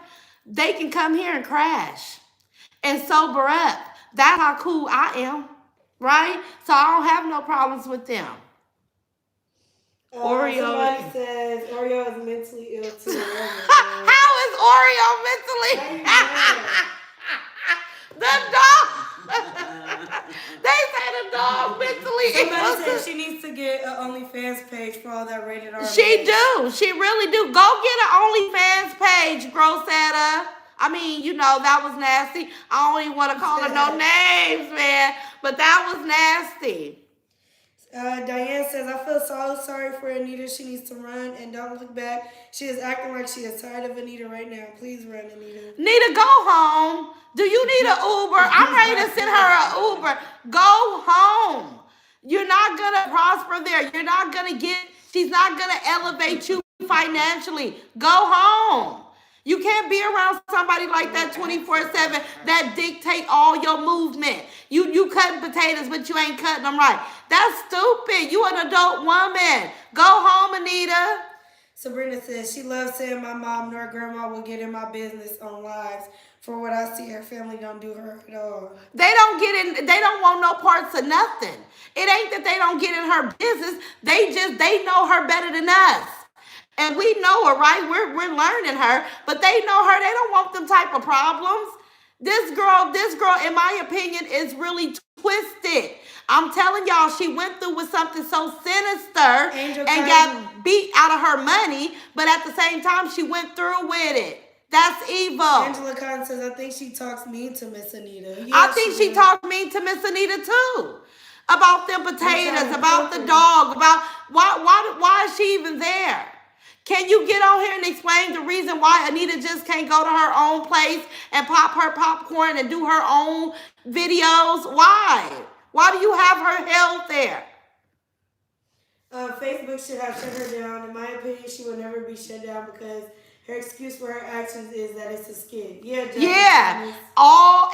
they can come here and crash and sober up. That's how cool I am, right? So I don't have no problems with them. Oreo. Somebody says Oreo is mentally ill too. How is Oreo mentally? The dog. They say the dog mentally ill. Somebody said she needs to get an OnlyFans page for all that rated R. She do. She really do. Go get an OnlyFans page, Grossetta. I mean, that was nasty. I don't even want to call her no names, man. But that was nasty. Diane says, I feel so sorry for Anita. She needs to run and don't look back. She is acting like she is tired of Anita right now. Please run, Anita. Anita, go home. Do you need an Uber? I'm ready to send her an Uber. Go home. You're not going to prosper there. She's not going to elevate you financially. Go home. You can't be around somebody like that 24/7 that dictate all your movement. You cutting potatoes, but you ain't cutting them right. That's stupid. You an adult woman. Go home, Anita. Sabrina says she loves saying my mom nor grandma will get in my business on lives. For what I see, her family don't do her at all. They don't get in, they don't want no parts of nothing. It ain't that they don't get in her business. They know her better than us. And we know her, right? We're learning her, but they know her. They don't want them type of problems. This girl, in my opinion, is really twisted. I'm telling y'all, she went through with something so sinister Angel and Cousin. got beat out of her money, but at the same time, she went through with it. That's evil. Angela Khan says, I think she talks mean to Miss Anita. Yeah, I think she does. talked mean to Miss Anita too. About them potatoes, trying to about the cook it. dog, about why is she even there? Can you get on here and explain the reason why Anita just can't go to her own place and pop her popcorn and do her own videos? Why? Why do you have her held there? Facebook should have shut her down. In my opinion, she will never be shut down because her excuse for her actions is that it's a skit. Yeah, Jessica, Yeah,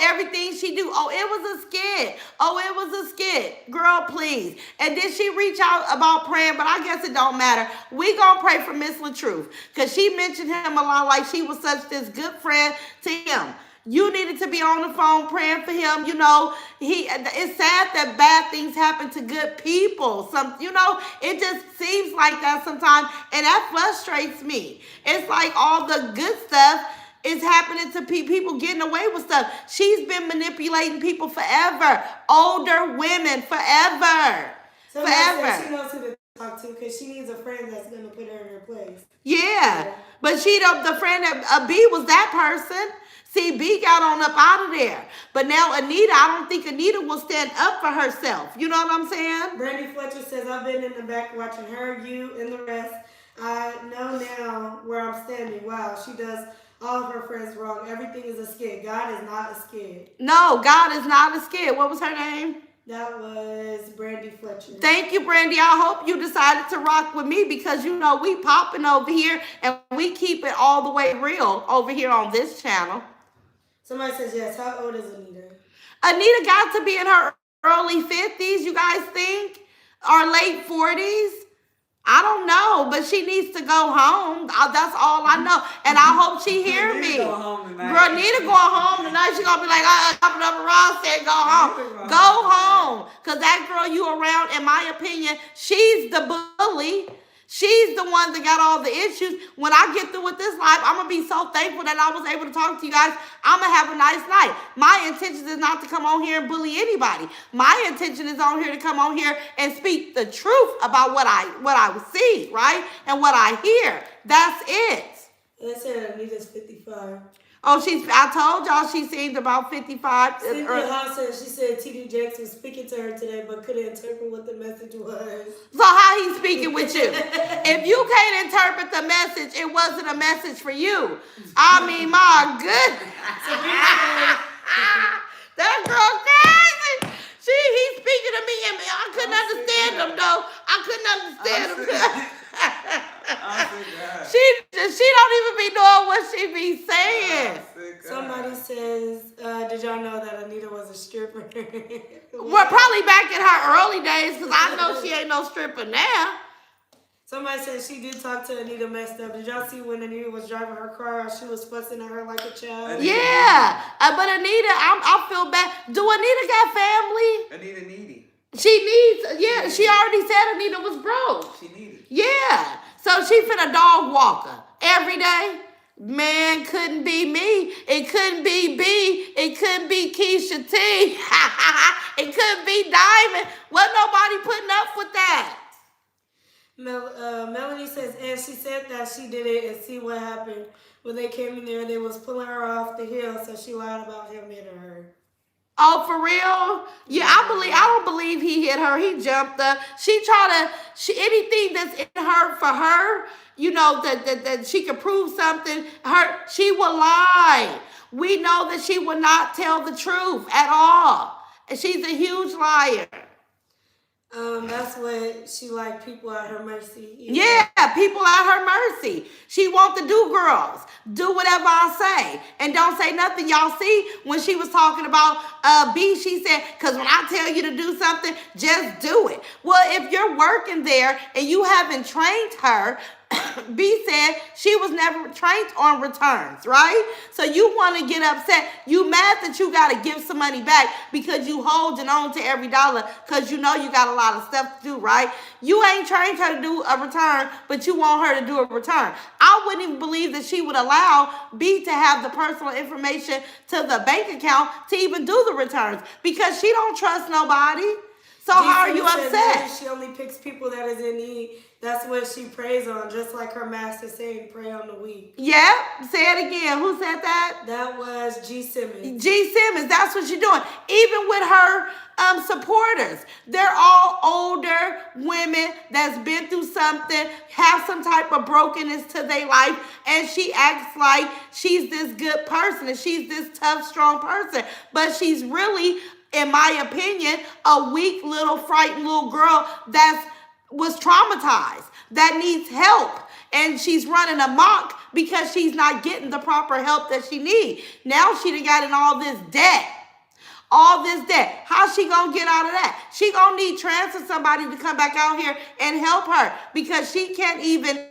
everything she do. Oh, it was a skit. Oh, it was a skit. Girl, please. And did she reach out about praying? But I guess it don't matter. We gonna pray for Miss LaTruth because she mentioned him a lot, like she was such this good friend to him. You needed to be on the phone praying for him. You know, it's sad that bad things happen to good people. It just seems like that sometimes, and that frustrates me. It's like all the good stuff is happening to people getting away with stuff. She's been manipulating people forever. Older women forever. Somebody said Forever. she knows who to talk to because she needs a friend that's going to put her in her place. Yeah. But the friend that B was that person. See, B got on up out of there. But now Anita, I don't think Anita will stand up for herself. You know what I'm saying? Brandy Fletcher says, I've been in the back watching her, you, and the rest. I know now where I'm standing. Wow, she does all of her friends wrong. Everything is a skit. God is not a skit. No, God is not a skit. What was her name? That was Brandy Fletcher. Thank you, Brandy. I hope you decided to rock with me because, we popping over here and we keep it all the way real over here on this channel. Somebody says, yes. How old is Anita? Anita got to be in her early 50s, you guys think? Or late 40s? I don't know, but she needs to go home. That's all I know. And I hope she hear me. Go home tonight. Girl, Anita going home tonight. She gonna be like, up Ross said go home. Go home. Because that girl you around, in my opinion, she's the bully. She's the one that got all the issues. When I get through with this life, I'm going to be so thankful that I was able to talk to you guys. I'm going to have a nice night. My intention is not to come on here and bully anybody. My intention is on here to come on here and speak the truth about what I see, right? And what I hear. That's it. They said Anita's 55. Oh, I told y'all she seemed about 55. Cynthia Hawson, she said T.D. Jakes was speaking to her today, but couldn't interpret what the message was. So how he speaking with you? If you can't interpret the message, it wasn't a message for you. I mean, my goodness. That girl crazy. He's speaking to me, and I couldn't understand him, though. I couldn't understand him. She don't even be knowing what she be saying. Somebody says, did y'all know that Anita was a stripper? Well, probably back in her early days, because I know she ain't no stripper now. Somebody said she did talk to Anita messed up. Did y'all see when Anita was driving her car? She was fussing at her like a child. Yeah, but Anita, I feel bad. Do Anita got family? Anita needy. She needs, yeah, she already said Anita was broke. She needy. Yeah, so she finna dog walker every day. Man, couldn't be me. It couldn't be B. It couldn't be Keisha T. It couldn't be Diamond. Wasn't nobody putting up with that. Melanie says, and she said that she did it and see what happened. When they came in there, they was pulling her off the hill, so she lied about him hitting her. Oh, for real? Yeah, I don't believe he hit her. He jumped up. Anything that's in her for her, that she could prove something, she will lie. We know that she will not tell the truth at all. And she's a huge liar. That's what she like, people at her mercy. Yeah, people at her mercy. She want the do girls. Do whatever I say. And don't say nothing. Y'all see when she was talking about B, she said, because when I tell you to do something, just do it. Well, if you're working there and you haven't trained her, B said she was never trained on returns, right? So you want to get upset. You mad that you got to give some money back because you holding on to every dollar because you know you got a lot of stuff to do, right? You ain't trained her to do a return, but you want her to do a return. I wouldn't even believe that she would allow B to have the personal information to the bank account to even do the returns because she don't trust nobody. So how are you upset? She only picks people that is in need. That's what she prays on, just like her master saying, pray on the weak. Yeah, say it again. Who said that? That was G. Simmons. G. Simmons, that's what she's doing. Even with her supporters, they're all older women that's been through something, have some type of brokenness to their life, and she acts like she's this good person and she's this tough, strong person. But she's really, in my opinion, a weak little, frightened little girl was traumatized, that needs help. And she's running amok because she's not getting the proper help that she needs. Now she done got in all this debt. All this debt. How's she going to get out of that? She going to need transfer somebody to come back out here and help her because she can't even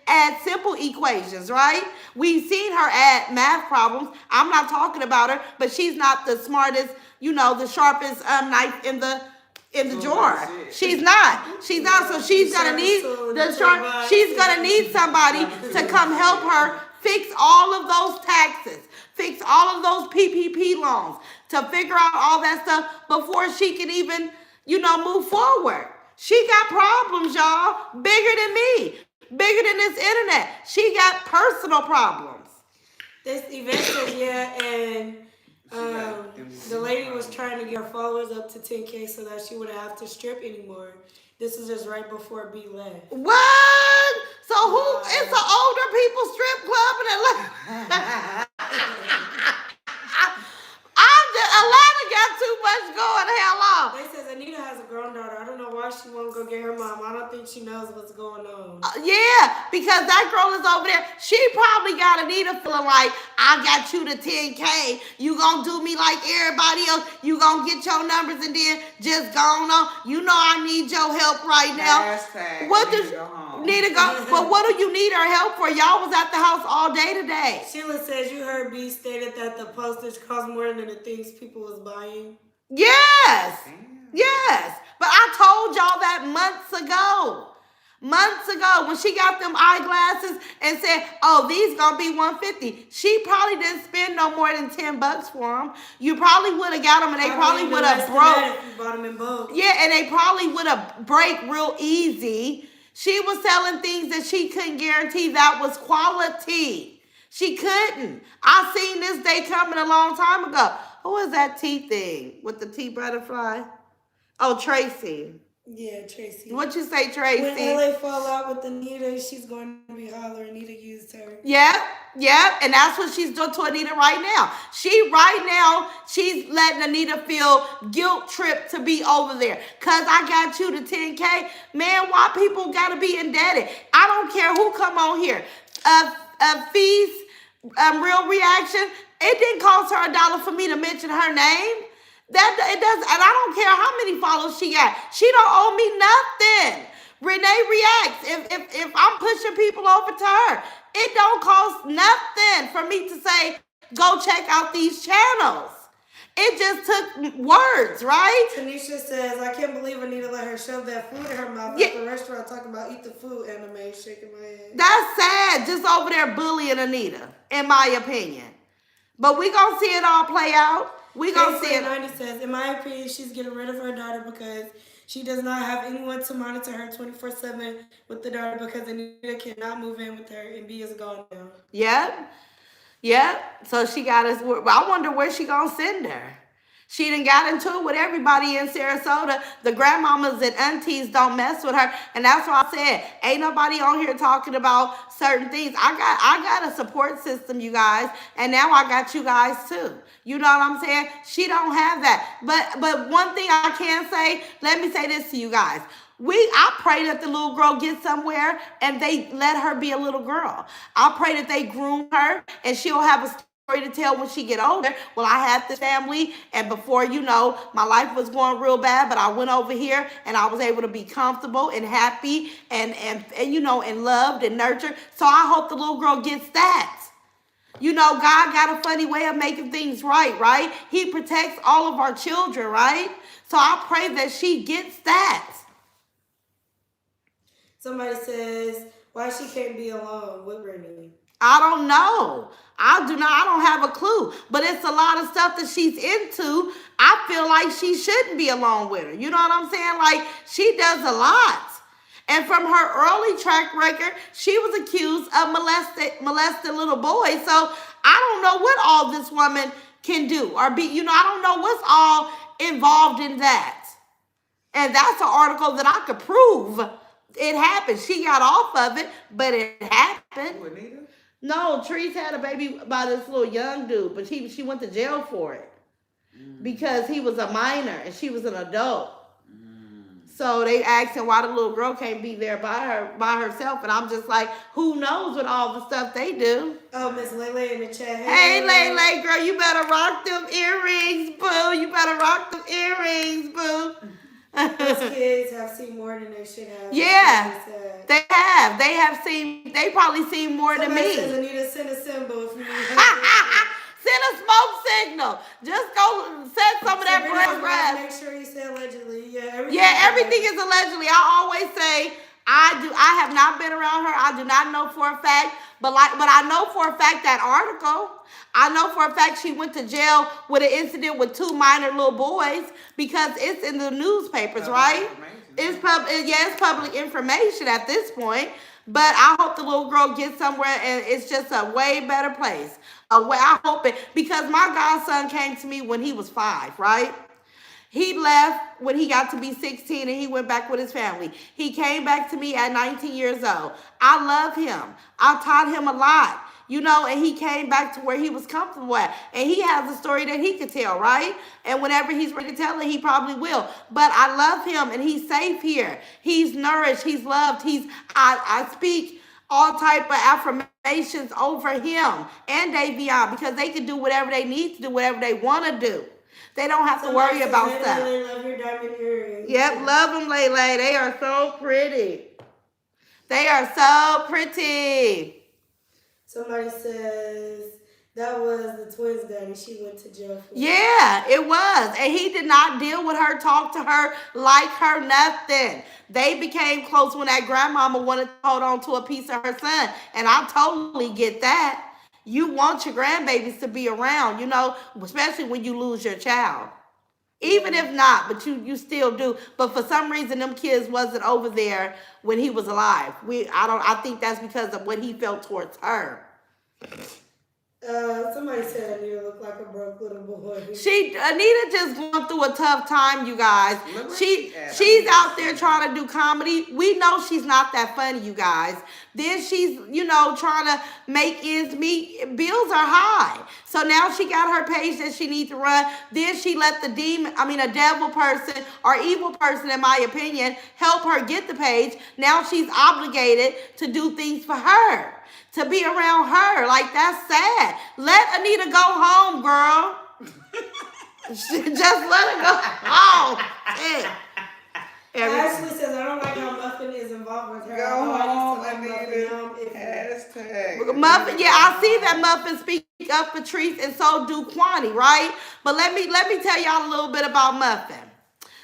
add simple equations, right? We've seen her add math problems. I'm not talking about her, but she's not the smartest, the sharpest knife in the drawer. She's not. She's not. So she's gonna need she's gonna need somebody to come help her fix all of those taxes, fix all of those PPP loans, to figure out all that stuff before she can even, move forward. She got problems, y'all, bigger than me, bigger than this internet. She got personal problems. This event says, and the lady was trying to get her followers up to 10K so that she wouldn't have to strip anymore. This is just right before B left. What? So it's an older people strip club in Atlanta? Atlanta got too much going. Hell on. They says Anita has a grown daughter. I don't know why she won't go get her mom. I don't think she knows what's going on. Yeah, because that girl is over there. She probably got Anita feeling like, I got you to 10K. You gonna do me like everybody else. You gonna get your numbers and then just go on. You know I need your help right now. Hashtag what need does to go home. Need to go? But what do you need her help for? Y'all was at the house all day today. Sheila says you heard B stated that the postage cost more than the things people was buying. Yes. Yes. But I told y'all that months ago. Months ago, when she got them eyeglasses and said, oh, these gonna be $150. She probably didn't spend no more than $10 for them. You probably would have got them and they probably would have broke. If you bought them in bulk. Yeah, and they probably would have break real easy. She was selling things that she couldn't guarantee that was quality. She couldn't. I seen this day coming a long time ago. Who is that T thing with the T butterfly? Oh, Tracy. Yeah, Tracy. What you say, Tracy? When LA fall out with Anita, she's going to be hollering. Anita used her. Yeah, and that's what she's doing to Anita right now. She's letting Anita feel guilt tripped to be over there. Because I got you to 10K. Man, why people got to be indebted? I don't care who come on here. Feast, Real Reaction, it didn't cost her $1 for me to mention her name. It does, and I don't care how many followers she got. She don't owe me nothing. Renee Reacts. If I'm pushing people over to her, it don't cost nothing for me to say, go check out these channels. It just took words, right? Tanisha says, I can't believe Anita let her shove that food in her mouth at the restaurant talking about eat the food, anime, shaking my head. That's sad, just over there bullying Anita, in my opinion. But we gonna see it all play out. We gonna see it. 90 says, in my opinion, she's getting rid of her daughter because she does not have anyone to monitor her 24/7 with the daughter because Anita cannot move in with her and B is gone now. Yep. So she got us. I wonder where she gonna send her. She done got into it with everybody in Sarasota. The grandmamas and aunties don't mess with her. And that's why I said, ain't nobody on here talking about certain things. I got a support system, you guys. And now I got you guys too. You know what I'm saying? She don't have that. But one thing I can say, let me say this to you guys. I pray that the little girl gets somewhere and they let her be a little girl. I pray that they groom her and she'll have a story to tell when she get older. Well, I had this family, and before, my life was going real bad, but I went over here and I was able to be comfortable and happy and loved and nurtured. So I hope the little girl gets that. God got a funny way of making things right? He protects all of our children, right? So I pray that she gets that. Somebody says, why she can't be alone with Brittany? I don't know. I don't have a clue. But it's a lot of stuff that she's into. I feel like she shouldn't be alone with her. You know what I'm saying? Like, she does a lot. And from her early track record, she was accused of molesting little boys. So I don't know what all this woman can do or be. I don't know what's all involved in that. And that's an article that I could prove. It happened. She got off of it, but it happened. Who, Anita? No, Treese had a baby by this little young dude, but she went to jail for it because he was a minor and she was an adult. So they asked him why the little girl can't be there by herself, and I'm just like, who knows what all the stuff they do? Oh, Miss Lele in the chat. Hey, Lele, girl, you better rock them earrings, boo. You better rock them earrings, boo. Those kids have seen more than they should have. Yeah, they have. They probably seen more than me. Says, Anita, send a symbol if you need Send a smoke signal. Just go set some of that bread grass. Make sure you say allegedly. Everything is allegedly. I always say I have not been around her. I do not know for a fact, but I know for a fact that article. I know for a fact she went to jail with an incident with 2 minor little boys because it's in the newspapers, right? It's public information at this point. But I hope the little girl gets somewhere and it's just a way better place. I hope it, because my godson came to me when he was 5, right? He left when he got to be 16 and he went back with his family. He came back to me at 19 years old. I love him. I taught him a lot, and he came back to where he was comfortable at. And he has a story that he could tell, right? And whenever he's ready to tell it, he probably will. But I love him and he's safe here. He's nourished. He's loved. I speak all type of affirmations over him and Davion because they can do whatever they need to do, whatever they want to do. They don't have to worry about stuff. Love your diamond earrings. Yep, love them, Lele. They are so pretty. They are so pretty. Somebody says that was the twins' daddy. She went to jail for. Yeah, it was. And he did not deal with her, talk to her, like her, nothing. They became close when that grandmama wanted to hold on to a piece of her son. And I totally get that. You want your grandbabies to be around, especially when you lose your child. Even if not, but you still do. But for some reason, them kids wasn't over there when he was alive. I think that's because of what he felt towards her. Somebody said Anita looked like a broke little boy. Anita just going through a tough time, you guys. She's out there trying to do comedy. We know she's not that funny, you guys. Then she's, trying to make ends meet. Bills are high. So now she got her page that she needs to run. Then she let a devil person or evil person, in my opinion, help her get the page. Now she's obligated to do things for her. To be around her. Like, that's sad. Let Anita go home, girl. Just let her go home. Ashley says, I don't like how Muffin is involved with her. Go home, Muffin, yeah, I see that Muffin speak up for Treese, and so do Kwani, right? But let me tell y'all a little bit about Muffin.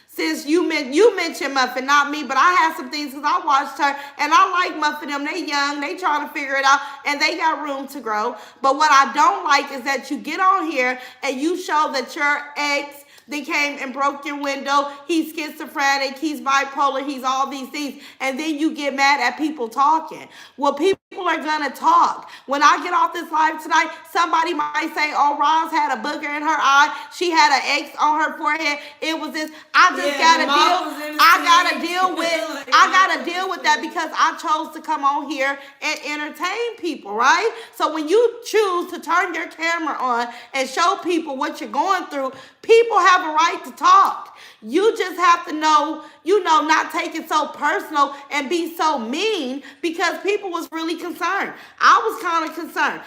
Since you mentioned Muffin, not me, but I had some things because I watched her, and I like Muffin them. They young, they trying to figure it out, and they got room to grow. But what I don't like is that you get on here and you show that your ex, they came and broke your window, he's schizophrenic, he's bipolar, he's all these things, and then you get mad at people talking. Well, people People are gonna talk. When I get off this live tonight, somebody might say, "Oh, Roz had a booger in her eye. She had an X on her forehead. It was this." I just the mom was in the I gotta scene. deal with. Like, I gotta deal with that because I chose to come on here and entertain people, right? So when you choose to turn your camera on and show people what you're going through, people have a right to talk. You just have to know, not take it so personal and be so mean because people was really concerned. I was kind of concerned.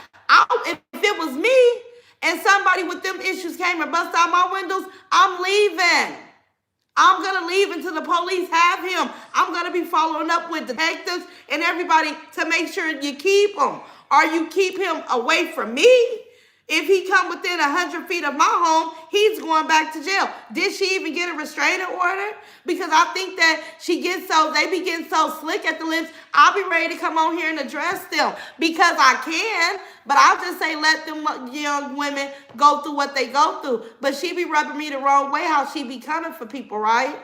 If it was me and somebody with them issues came and bust out my windows, I'm leaving. I'm going to leave until the police have him. I'm going to be following up with detectives and everybody to make sure you keep him. Or you keep him away from me. If he come within 100 feet of my home, he's going back to jail. Did she even get a restraining order? Because I think that they be getting so slick at the lips, I'll be ready to come on here and address them because I can. But I'll just say let them young women go through what they go through. But she be rubbing me the wrong way, how she be coming for people, right?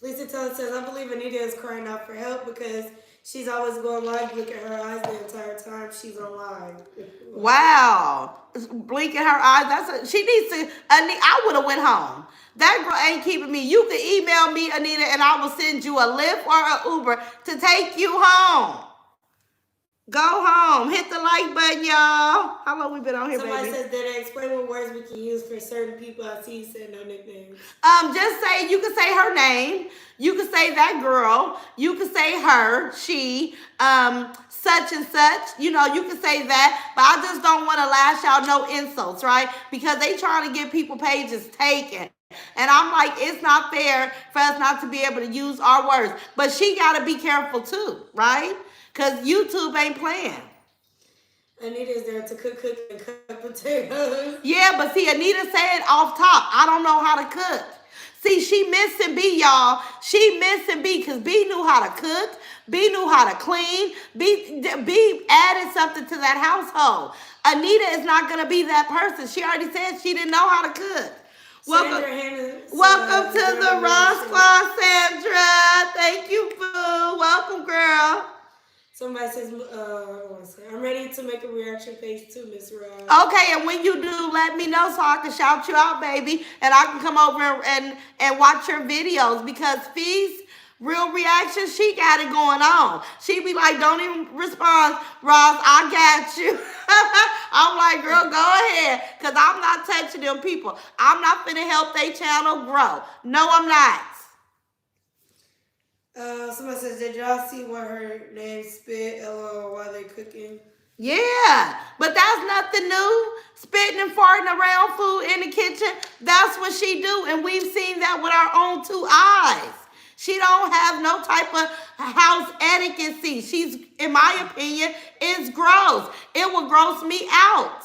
Lisa Teller says, I believe Anita is crying out for help because she's always going live. Look at her eyes the entire time she's on live. Wow. Blinking her eyes. She needs to, I would have went home. That girl ain't keeping me. You can email me, Anita, and I will send you a Lyft or an Uber to take you home. Go home. Hit the like button, y'all. How long we been on here, Somebody baby? says, did I explain what words we can use for certain people? I see you said no nicknames. Just say, you can say her name. You can say that girl. You can say her, she, such and such. You can say that. But I just don't want to lash out no insults, right? Because they trying to get people pages taken. And I'm like, it's not fair for us not to be able to use our words. But she got to be careful too, right? Because YouTube ain't playing. Anita's there to cook and cut potatoes. Yeah, but see, Anita said off top, I don't know how to cook. See, she missing B, y'all. She missing B because B knew how to cook. B knew how to clean. B added something to that household. Anita is not going to be that person. She already said she didn't know how to cook. Welcome to the Raw Squad, Sandra. Thank you, boo. Welcome, girl. Somebody says, I'm ready to make a reaction page too, Miss Rob. Okay, and when you do, let me know so I can shout you out, baby. And I can come over and watch your videos because Fee's real reaction, she got it going on. She be like, don't even respond, Roz, I got you. I'm like, girl, go ahead. Because I'm not touching them people. I'm not finna help their channel grow. No, I'm not. Somebody says, did y'all see what her name spit, LOL, while they cooking? Yeah, but that's nothing new. Spitting and farting around food in the kitchen, that's what she do. And we've seen that with our own 2 eyes. She don't have no type of house etiquette. She's, in my opinion, is gross. It will gross me out.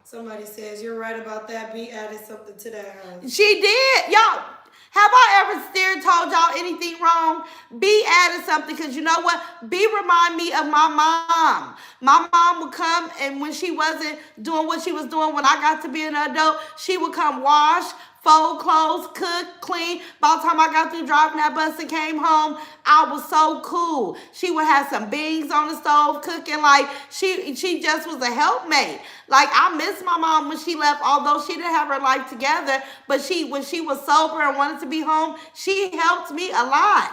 Somebody says, you're right about that. B added something to that house. She did. Y'all, have I ever told y'all anything wrong? B added something because you know what? B remind me of my mom. My mom would come and when she wasn't doing what she was doing when I got to be an adult, she would come wash, fold clothes, cook, clean. By the time I got through driving that bus and came home, I was so cool. She would have some beans on the stove cooking. Like, she just was a helpmate. Like, I miss my mom when she left, although she didn't have her life together. But when she was sober and wanted to be home, she helped me a lot.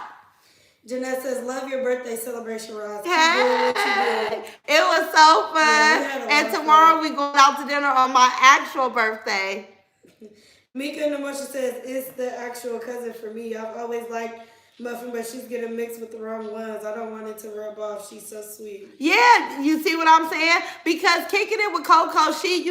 Jeanette says, love your birthday celebration, Roz. Hey, it was so fun. Yeah, and tomorrow we going out to dinner on my actual birthday. Mika Namusha says, it's the actual cousin for me. I've always liked Muffin, but she's getting mixed with the wrong ones. I don't want it to rub off. She's so sweet. Yeah, you see what I'm saying? Because kicking it with Coco, she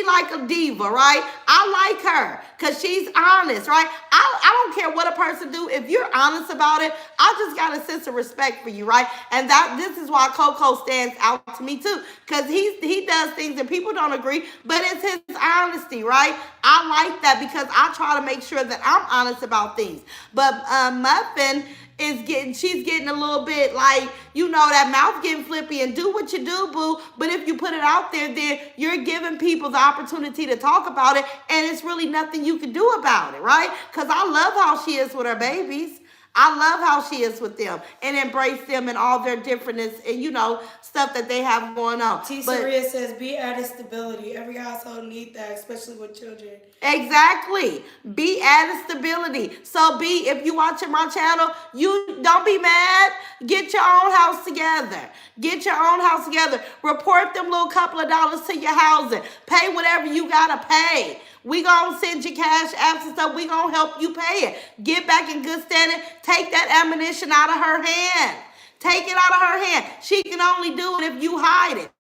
like a diva, right? I like her because she's honest, right? I don't care what a person do. If you're honest about it, I just got a sense of respect for you, right? And this is why Coco stands out to me too. Because he does things and people don't agree, but it's his honesty, right? I like that because I try to make sure that I'm honest about things. But Muffin she's getting a little bit like, that mouth getting flippy and do what you do, boo. But if you put it out there, then you're giving people the opportunity to talk about it, and it's really nothing you can do about it, right? Because I love how she is with her babies. I love how she is with them and embrace them and all their differentness and, you know, stuff that they have going on. T. But Saria says, be added stability. Every household needs that, especially with children. exactly. Be added stability. So B, if you watching my channel, you don't be mad. Get your own house together. Get your own house together. Report them little couple of dollars to your housing. Pay whatever you gotta pay. We gonna send you cash apps and stuff. We gonna help you pay it. Get back in good standing. Take that ammunition out of her hand. Take it out of her hand. She can only do it if you hide it.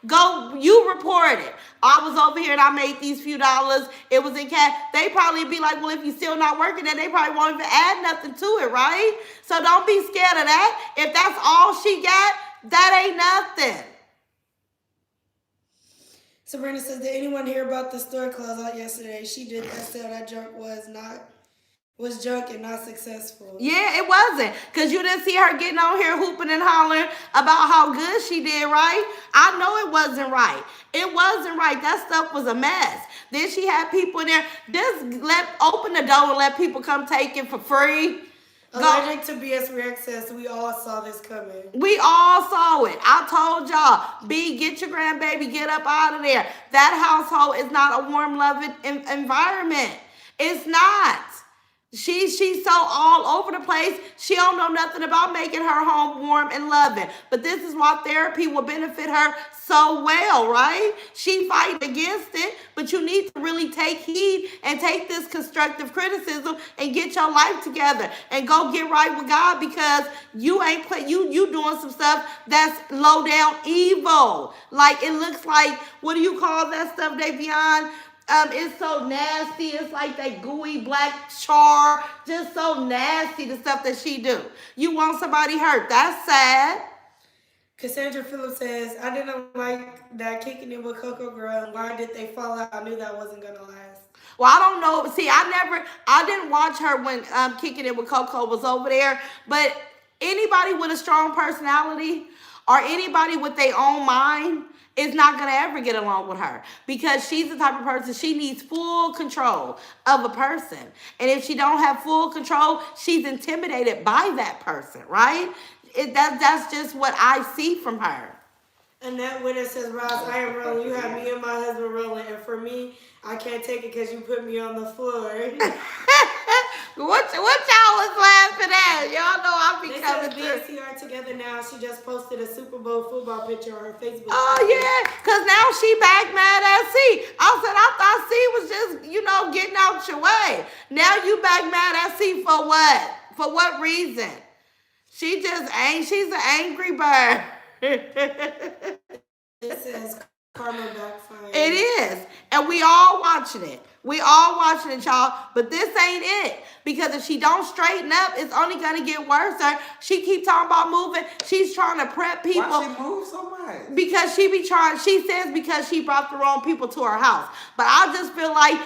Go, you report it. I was over here and I made these few dollars. It was in cash. They probably be like, well, if you're still not working, then they probably won't even add nothing to it, right? So don't be scared of that. If that's all she got, that ain't nothing. Sabrina says, did anyone hear about the store closeout yesterday? She did that sale. That junk was junk and not successful. Yeah, it wasn't. Because you didn't see her getting on here hooping and hollering about how good she did, right? I know it wasn't right. It wasn't right. That stuff was a mess. Then she had people in there. Just open the door and let people come take it for free. Allergic to BS React says, we all saw this coming. We all saw it. I told y'all, B, get your grandbaby, get up out of there. That household is not a warm, loving environment. It's not. She's so all over the place. She don't know nothing about making her home warm and loving. But this is why therapy will benefit her so well, right? She fighting against it, but you need to really take heed and take this constructive criticism and get your life together and go get right with God, because you ain't you doing some stuff that's low down evil. Like, it looks like, what do you call that stuff, Davion? It's so nasty. It's like that gooey black char. Just so nasty, the stuff that she do. You want somebody hurt. That's sad. Cassandra Phillips says, I didn't like that kicking it with Coco Girl, and why did they fall out? I knew that wasn't going to last. Well, I don't know. See, I didn't watch her when Kicking It with Coco was over there. But anybody with a strong personality or anybody with their own mind is not going to ever get along with her, because she's the type of person, she needs full control of a person. And if she don't have full control, she's intimidated by that person, right? That's just what I see from her. Annette Witter says, Ross, I am rolling. You have me and my husband rolling. And for me, I can't take it because you put me on the floor. What y'all was laughing at? Y'all know I be They coming said through. BSC are together now. She just posted a Super Bowl football picture on her Facebook. Oh, yeah, because now she back mad at C. I thought C was just, getting out your way. Now you back mad at C for what? For what reason? She's an angry bird. It says karma backfire. It is. And we all watching it. We all watching it, y'all. But this ain't it. Because if she don't straighten up, it's only going to get worse. She keep talking about moving. She's trying to prep people. Why she move so much? Because she says because she brought the wrong people to her house. But I just feel like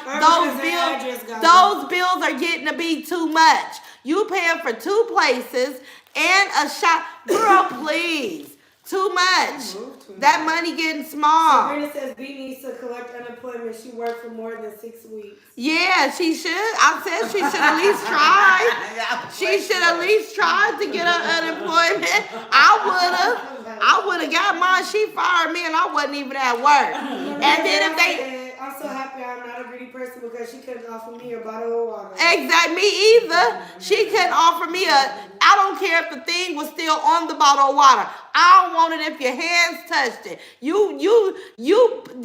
those bills are getting to be too much. You paying for 2 places and a shop. Girl, please. Too much. That money getting small. Sabrina says B needs to collect unemployment. She worked for more than 6 weeks. Yeah, she should. I said she should at least try. She should at least try to get her unemployment. I would have got mine. She fired me and I wasn't even at work. And then if they... I'm so happy I'm not a greedy person because she couldn't offer me a bottle of water. Exactly, me either. She couldn't offer me I don't care if the thing was still on the bottle of water. I don't want it if your hands touched it. You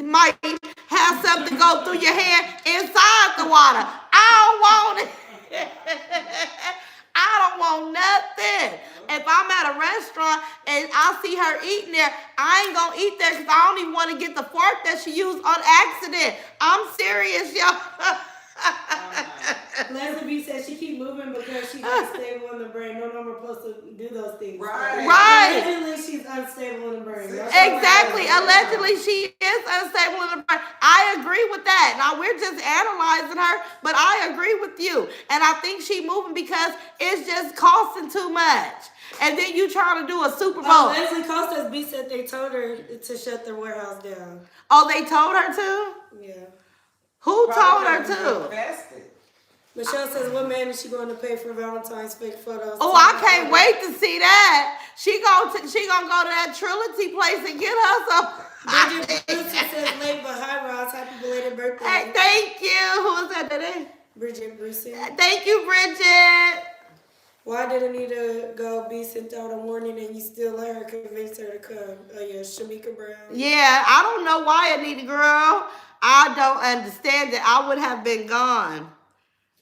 might have something go through your hand inside the water. I don't want it. I don't want nothing. If I'm at a restaurant and I see her eating there, I ain't gonna eat there because I don't even want to get the fork that she used on accident. I'm serious, y'all. Leslie B says she keep moving because she's unstable in the brain. No one supposed to do those things. Right. Allegedly, she's unstable in the brain. Exactly. Allegedly, she is unstable in the brain. I agree with that. Now, we're just analyzing her, but I agree with you. And I think she moving because it's just costing too much. And then you trying to do a Super Bowl. Leslie Costas B said they told her to shut their warehouse down. Oh, they told her to? Yeah. Who told her to? Michelle says, what man is she going to pay for Valentine's fake photos? Oh, I can't wait to see that. She gonna go to that Trilogy place and get her some. Bridget Brucey says, late but high, Ross. Happy belated birthday. Hey, thank you. Who was that today? Bridget Brucey. Thank you, Bridget. Why did Anita go be sent out a warning and you still let her convince her to come? Oh, yeah, Shamika Brown. Yeah, I don't know why, Anita girl. I don't understand it. I would have been gone.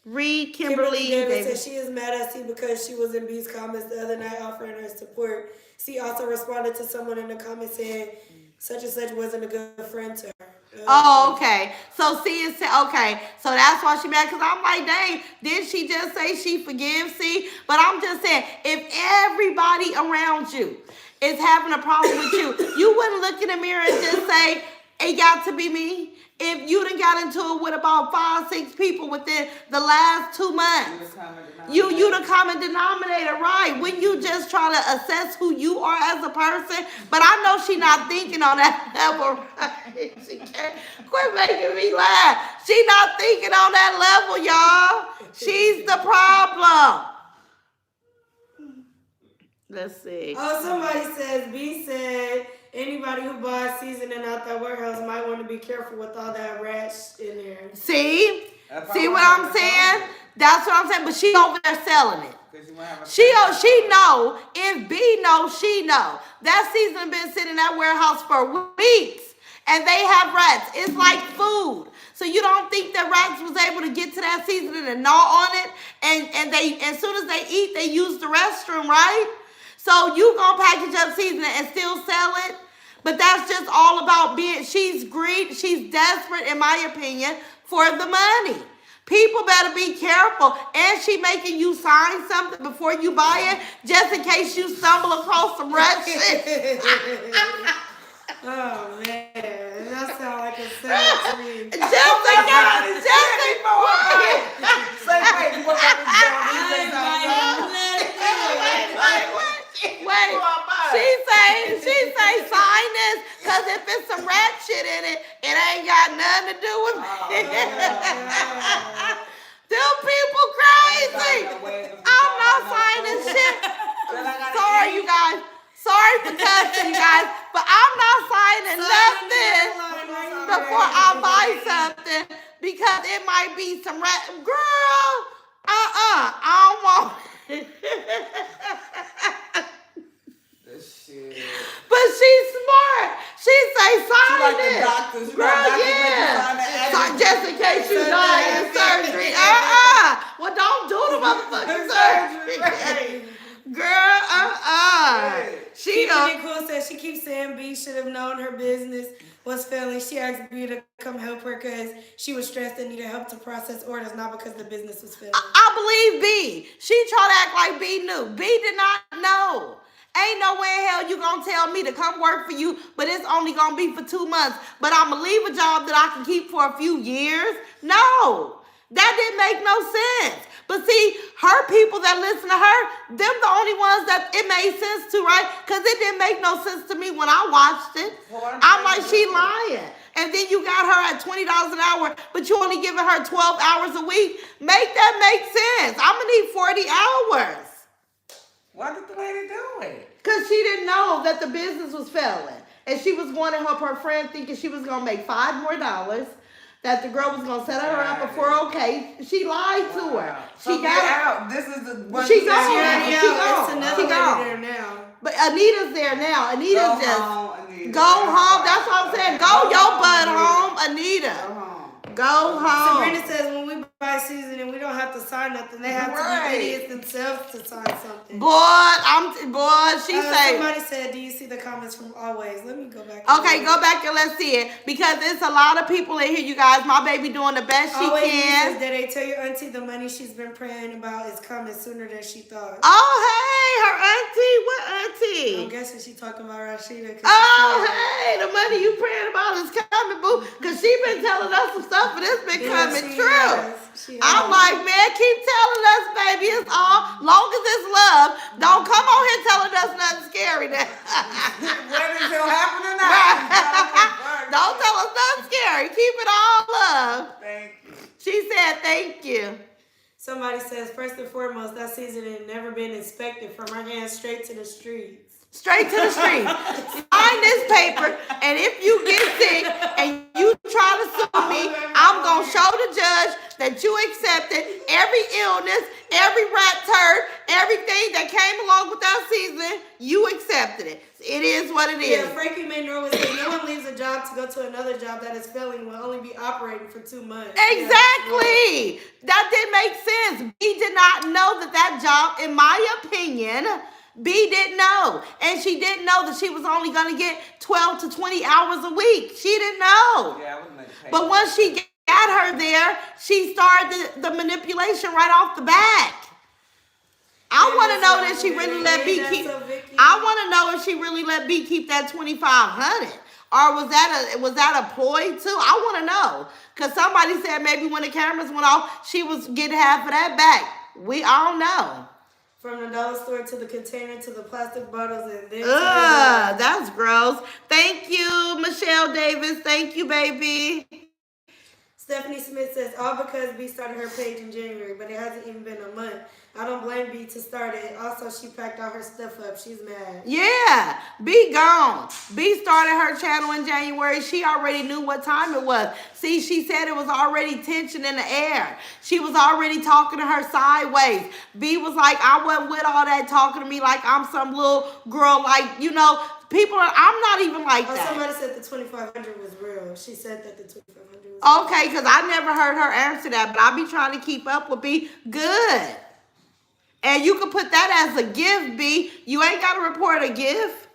Read Kimberly Davis Davis. says she is mad at C because she was in B's comments the other night offering her support. C also responded to someone in the comments saying such and such wasn't a good friend to her. Oh, okay. So C is okay. So that's why she mad. Cause I'm like, dang, did she just say she forgives C? But I'm just saying, if everybody around you is having a problem with you, you wouldn't look in the mirror and just say, it got to be me. If you done got into it with about 5, 6 people within the last 2 months, you the common denominator, right? When you just try to assess who you are as a person, but I know she not thinking on that level, right? She can't quit making me laugh. She not thinking on that level, y'all. She's the problem. Let's see. Oh, somebody says, B said, anybody who buys seasoning out that warehouse might want to be careful with all that rat in there. See what I'm saying? That's what I'm saying. But she over there selling it. She know. If B knows, she know. That season been sitting in that warehouse for weeks, and they have rats. It's like food. So you don't think that rats was able to get to that seasoning and gnaw on it, and they as soon as they eat, they use the restroom, right? So you gonna package up seasoning and still sell it? But that's just all about she's greedy, she's desperate, in my opinion, for the money. People better be careful. And she making you sign something before you buy it, just in case you stumble across some rat shit. Oh, man. That sounds like a setup dream. Wait, she say sign this, cause if it's some rat shit in it, it ain't got nothing to do with me. Them people crazy. I'm not signing shit. Sorry, you guys. Sorry for cussing, you guys, but I'm not signing nothing before I buy something because it might be some rat. Girl, I don't want it. But she's smart. She say sign it. Girl, yeah. Just in case you die in surgery. Well, don't do the motherfucking surgery. Girl, She Cool says she keeps saying B should have known her business was failing. She asked B to come help her because she was stressed and needed help to process orders, not because the business was failing. I believe B. She tried to act like B knew. B did not know. Ain't no way in hell you gonna tell me to come work for you, but it's only gonna be for 2 months. But I'm gonna leave a job that I can keep for a few years? No, that didn't make no sense. But see, her people that listen to her, them the only ones that it made sense to, right? Because it didn't make no sense to me when I watched it. I'm like, she lying. And then you got her at $20 an hour, but you only giving her 12 hours a week. Make that make sense. I'm gonna need 40 hours. Why did the lady do it? Because she didn't know that the business was failing. And she was going to help her friend thinking she was going to make $5 more, that the girl was going to set her up a 401k. She lied to her. She got out. This is the one. She gone. She gone there now. But Anita's there now. Anita's Go just home, Anita. go home. That's what I'm saying. Go your butt home, Anita. Go home. Go home. Sabrina says when we buy seasoning, we don't have to sign nothing. They have to be idiots themselves to sign something. She said. Somebody said, do you see the comments from Always? Let me go back. Okay, go back and let's see it. Because it's a lot of people in here, you guys. My baby doing the best she Always can. says, did they tell your auntie the money she's been praying about is coming sooner than she thought? Oh, hey, her auntie. What auntie? I'm guessing she's talking about Rashida. Oh, hey, the money you praying about is coming, boo. Because she been telling us some stuff, but it's been coming true. I'm like, man, keep telling us, baby. It's all, long as it's love. Don't come on here telling us nothing scary now. Whether it's gonna happen or not. Don't tell us nothing scary. Keep it all love. Thank you. She said, thank you. Somebody says, first and foremost, that season had never been inspected from her hands straight to the streets. Straight to the street. Sign this paper, and if you get sick and you try to sue me, I'm going to show the judge that you accepted every illness, every rat turd, everything that came along with that season, you accepted it. It is what it is. Yeah, Frankie Maynor was saying, no one leaves a job to go to another job that is failing will only be operating for 2 months. Exactly. That didn't make sense. B did not know that job, in my opinion, B didn't know. And she didn't know that she was only going to get 12 to 20 hours a week. She didn't know. Yeah, I wouldn't make it. But once she got her there, she started the manipulation right off the bat. I want to know that she really let B keep. I want to know if she really let B keep that 2,500, or was that a ploy too? I want to know, cause somebody said maybe when the cameras went off, she was getting half of that back. We all know. From the dollar store to the container to the plastic bottles and then. That's gross. Thank you, Michelle Davis. Thank you, baby. Stephanie Smith says, all because B started her page in January, but it hasn't even been a month. I don't blame B to start it. Also, she packed all her stuff up. She's mad. Yeah, B gone. B started her channel in January. She already knew what time it was. See, she said it was already tension in the air. She was already talking to her sideways. B was like, I wasn't with all that talking to me like I'm some little girl, like, people are, I'm not even like that. Somebody said the 2,500 was real. She said that the 2,500 was real. Okay, because I never heard her answer that, but I be trying to keep up with B. Good. And you can put that as a gift, B. You ain't got to report a gift.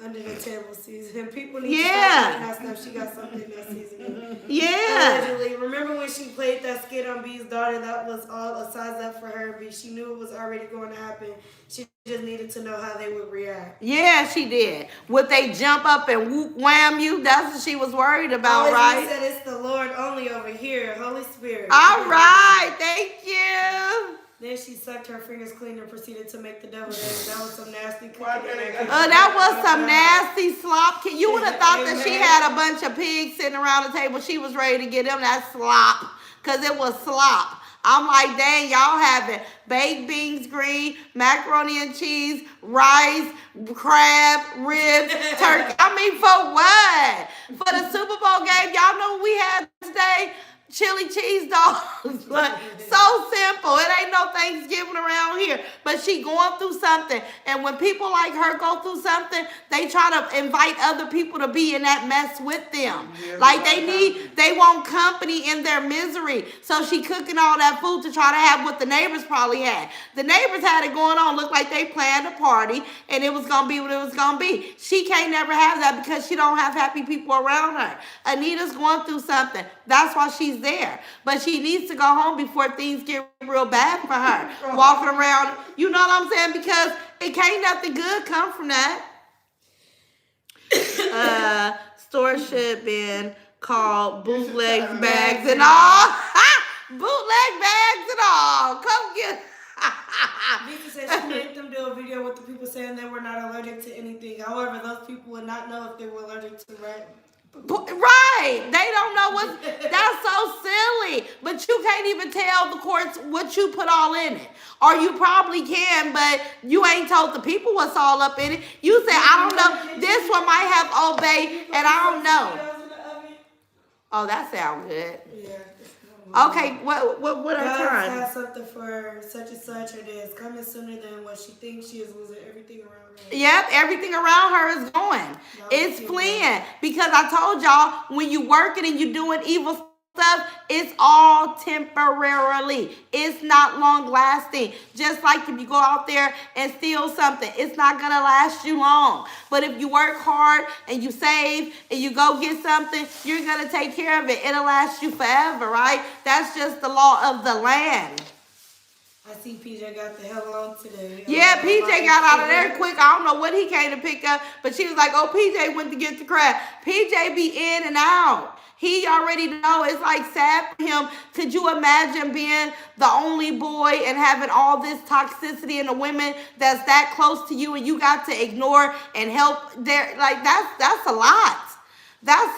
Under the table season. People need to start doing that stuff. She got something that season. Yeah. Allegedly. Remember when she played that skit on B's daughter? That was all a size up for her. B. She knew it was already going to happen. She just needed to know how they would react. Yeah, she did. Would they jump up and whoop wham you? That's what she was worried about, right? She said it's the Lord only over here. Holy Spirit. All right. Thank you. Then she sucked her fingers clean and proceeded to make the devil dance. That was some nasty cooking. That was some nasty slop. You would have thought that she had a bunch of pigs sitting around the table. She was ready to get them that slop, because it was slop. I'm like, dang, y'all having baked beans, green, macaroni and cheese, rice, crab, ribs, turkey. I mean, for what? For the Super Bowl game, y'all know what we had today? Chili cheese dogs. Like, so simple. It ain't no Thanksgiving around here. But she going through something. And when people like her go through something, they try to invite other people to be in that mess with them. Like they want company in their misery. So she cooking all that food to try to have what the neighbors probably had. The neighbors had it going on. Looked like they planned a party and it was going to be what it was going to be. She can't never have that because she don't have happy people around her. Anita's going through something. That's why she's there. But she needs to go home before things get real bad for her. Walking around, you know what I'm saying? Because it can't nothing good come from that. Store should have been called bootleg bags and all. Bootleg bags and all. Come get Lisa said she made them do a video with the people saying they were not allergic to anything. However, those people would not know if they were allergic to rat. Right. They don't know what. That's so silly. But you can't even tell the courts what you put all in it. Or you probably can, but you ain't told the people what's all up in it. You say, I don't know. This one might have Old Bay, and I don't know. Oh, that sounds good. Yeah. Okay, what are God time? has something for such and such. It is coming sooner than what she thinks. She is losing everything around her. Yep, everything around her is going. It's fleeing. Because I told y'all, when you working and you doing evil stuff, it's all temporarily. It's not long lasting. Just like if you go out there and steal something, it's not going to last you long. But if you work hard and you save and you go get something, you're going to take care of it. It'll last you forever, right? That's just the law of the land. I see PJ got the hell on today. Yeah, PJ got out of there quick. I don't know what he came to pick up, but she was like, oh, PJ went to get the crab. PJ be in and out. He already know. It's like sad for him. Could you imagine being the only boy and having all this toxicity in the women that's that close to you and you got to ignore and help their, like, that's a lot. That's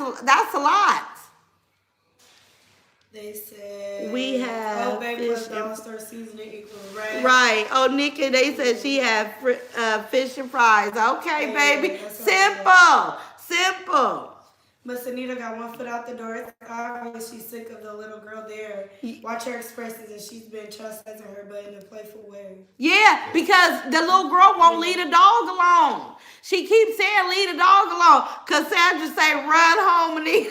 a lot. They said We have Old Bay fish plus and- Dollar Store seasoning equals red. Right. Oh, Nikki, they said she had fish and fries. Okay, Yeah, baby. that's Simple. Simple. But Sanita got one foot out the door. It's obvious she's sick of the little girl there. Watch her expressions, and she's been chastising her, but in a playful way. Yeah, because the little girl won't leave the dog alone. She keeps saying leave the dog alone. Cassandra say run home, Anita.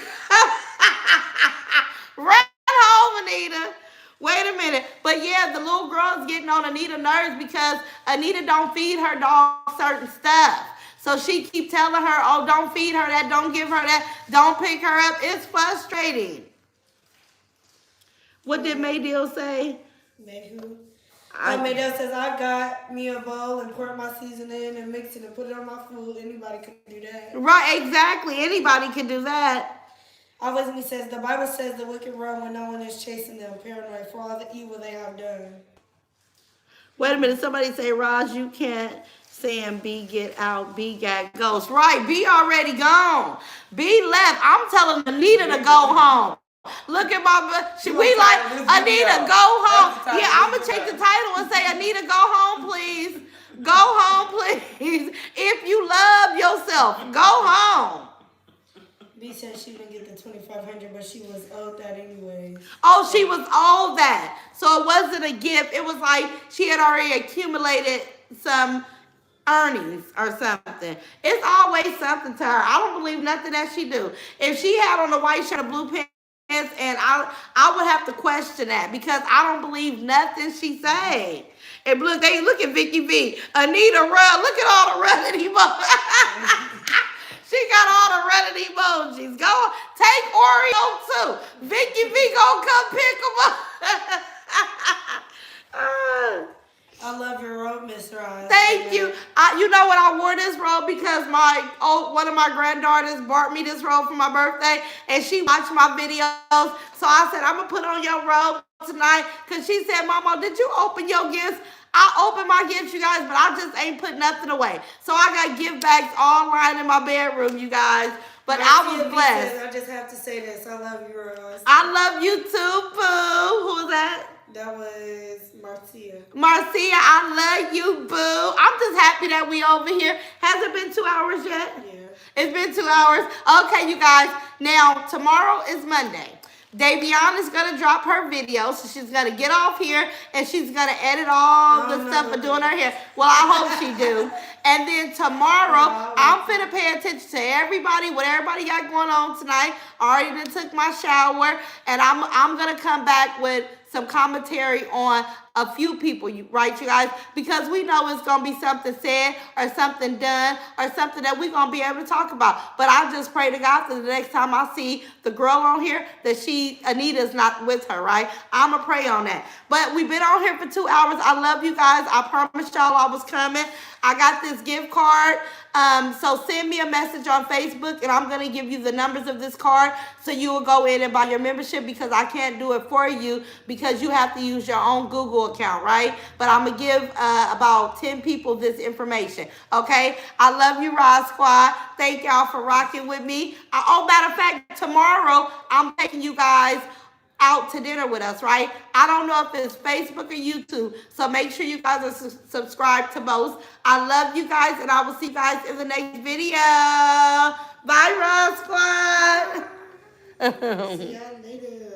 Run home, Anita. Wait a minute. But yeah, the little girl's getting on Anita's nerves because Anita don't feed her dog certain stuff. So she keep telling her, oh, don't feed her that, don't give her that, don't pick her up. It's frustrating. What did Maydale say? Mayhew. Maydale says, I got me a bowl and pour my seasoning and mix it and put it on my food. Anybody can do that. Right, exactly. Anybody can do that. Always me says, the Bible says the wicked run when no one is chasing them, paranoid for all the evil they have done. Wait a minute, somebody say, Raj, you can't saying B get out, B got ghost. Right, B already gone. B left. I'm telling Anita to go home. Look at my, we like, Anita, go home. Yeah, I'm going to take the title and say, Anita, go home, please. Go home, please. If you love yourself, go home. B said she didn't get the $2,500, but she was owed that anyways. Oh, she was all that. So it wasn't a gift. It was like she had already accumulated some earnings or something. It's always something to her. I don't believe nothing that she do. If she had on a white shirt and blue pants, and I would have to question that because I don't believe nothing she say. And look at Vicky V. Anita run. Look at all the running emojis. She got all the running emojis. Go take Oreo too. Vicky V gonna come pick them up. I love your robe, Miss Ross. Thank you. You know what? I wore this robe because one of my granddaughters bought me this robe for my birthday, and she watched my videos. So I said, I'm going to put on your robe tonight because she said, Mama, did you open your gifts? I opened my gifts, you guys, but I just ain't put nothing away. So I got gift bags all lined in my bedroom, you guys. But I was blessed. Says, I just have to say this. I love you, Ross. I love you too, Boo. Who was that? That was Marcia. Marcia, I love you, Boo. I'm just happy that we over here. Has it been 2 hours yet? Yeah. It's been 2 hours. Okay, you guys. Now, tomorrow is Monday. Davion is going to drop her video, so she's going to get off here, and she's going to edit all the stuff for doing her hair. Well, I hope she do. And then tomorrow, I'm finna pay attention to everybody, what everybody got going on tonight. I already done took my shower, and I'm going to come back with some commentary on a few people, right, you guys? Because we know it's going to be something said or something done or something that we're going to be able to talk about. But I just pray to God that the next time I see the girl on here, that Anita's not with her, right? I'm going to pray on that. But we've been on here for 2 hours. I love you guys. I promised y'all I was coming. I got this gift card. So send me a message on Facebook, and I'm going to give you the numbers of this card so you will go in and buy your membership because I can't do it for you because you have to use your own Google account, right? But I'm going to give about 10 people this information, okay? I love you, Rod Squad. Thank y'all for rocking with me. Matter of fact, tomorrow I'm taking you guys out to dinner with us, right? I don't know if it's Facebook or YouTube, so make sure you guys are subscribed to both. I love you guys, and I will see you guys in the next video. Bye, Ross Squad. See y'all later.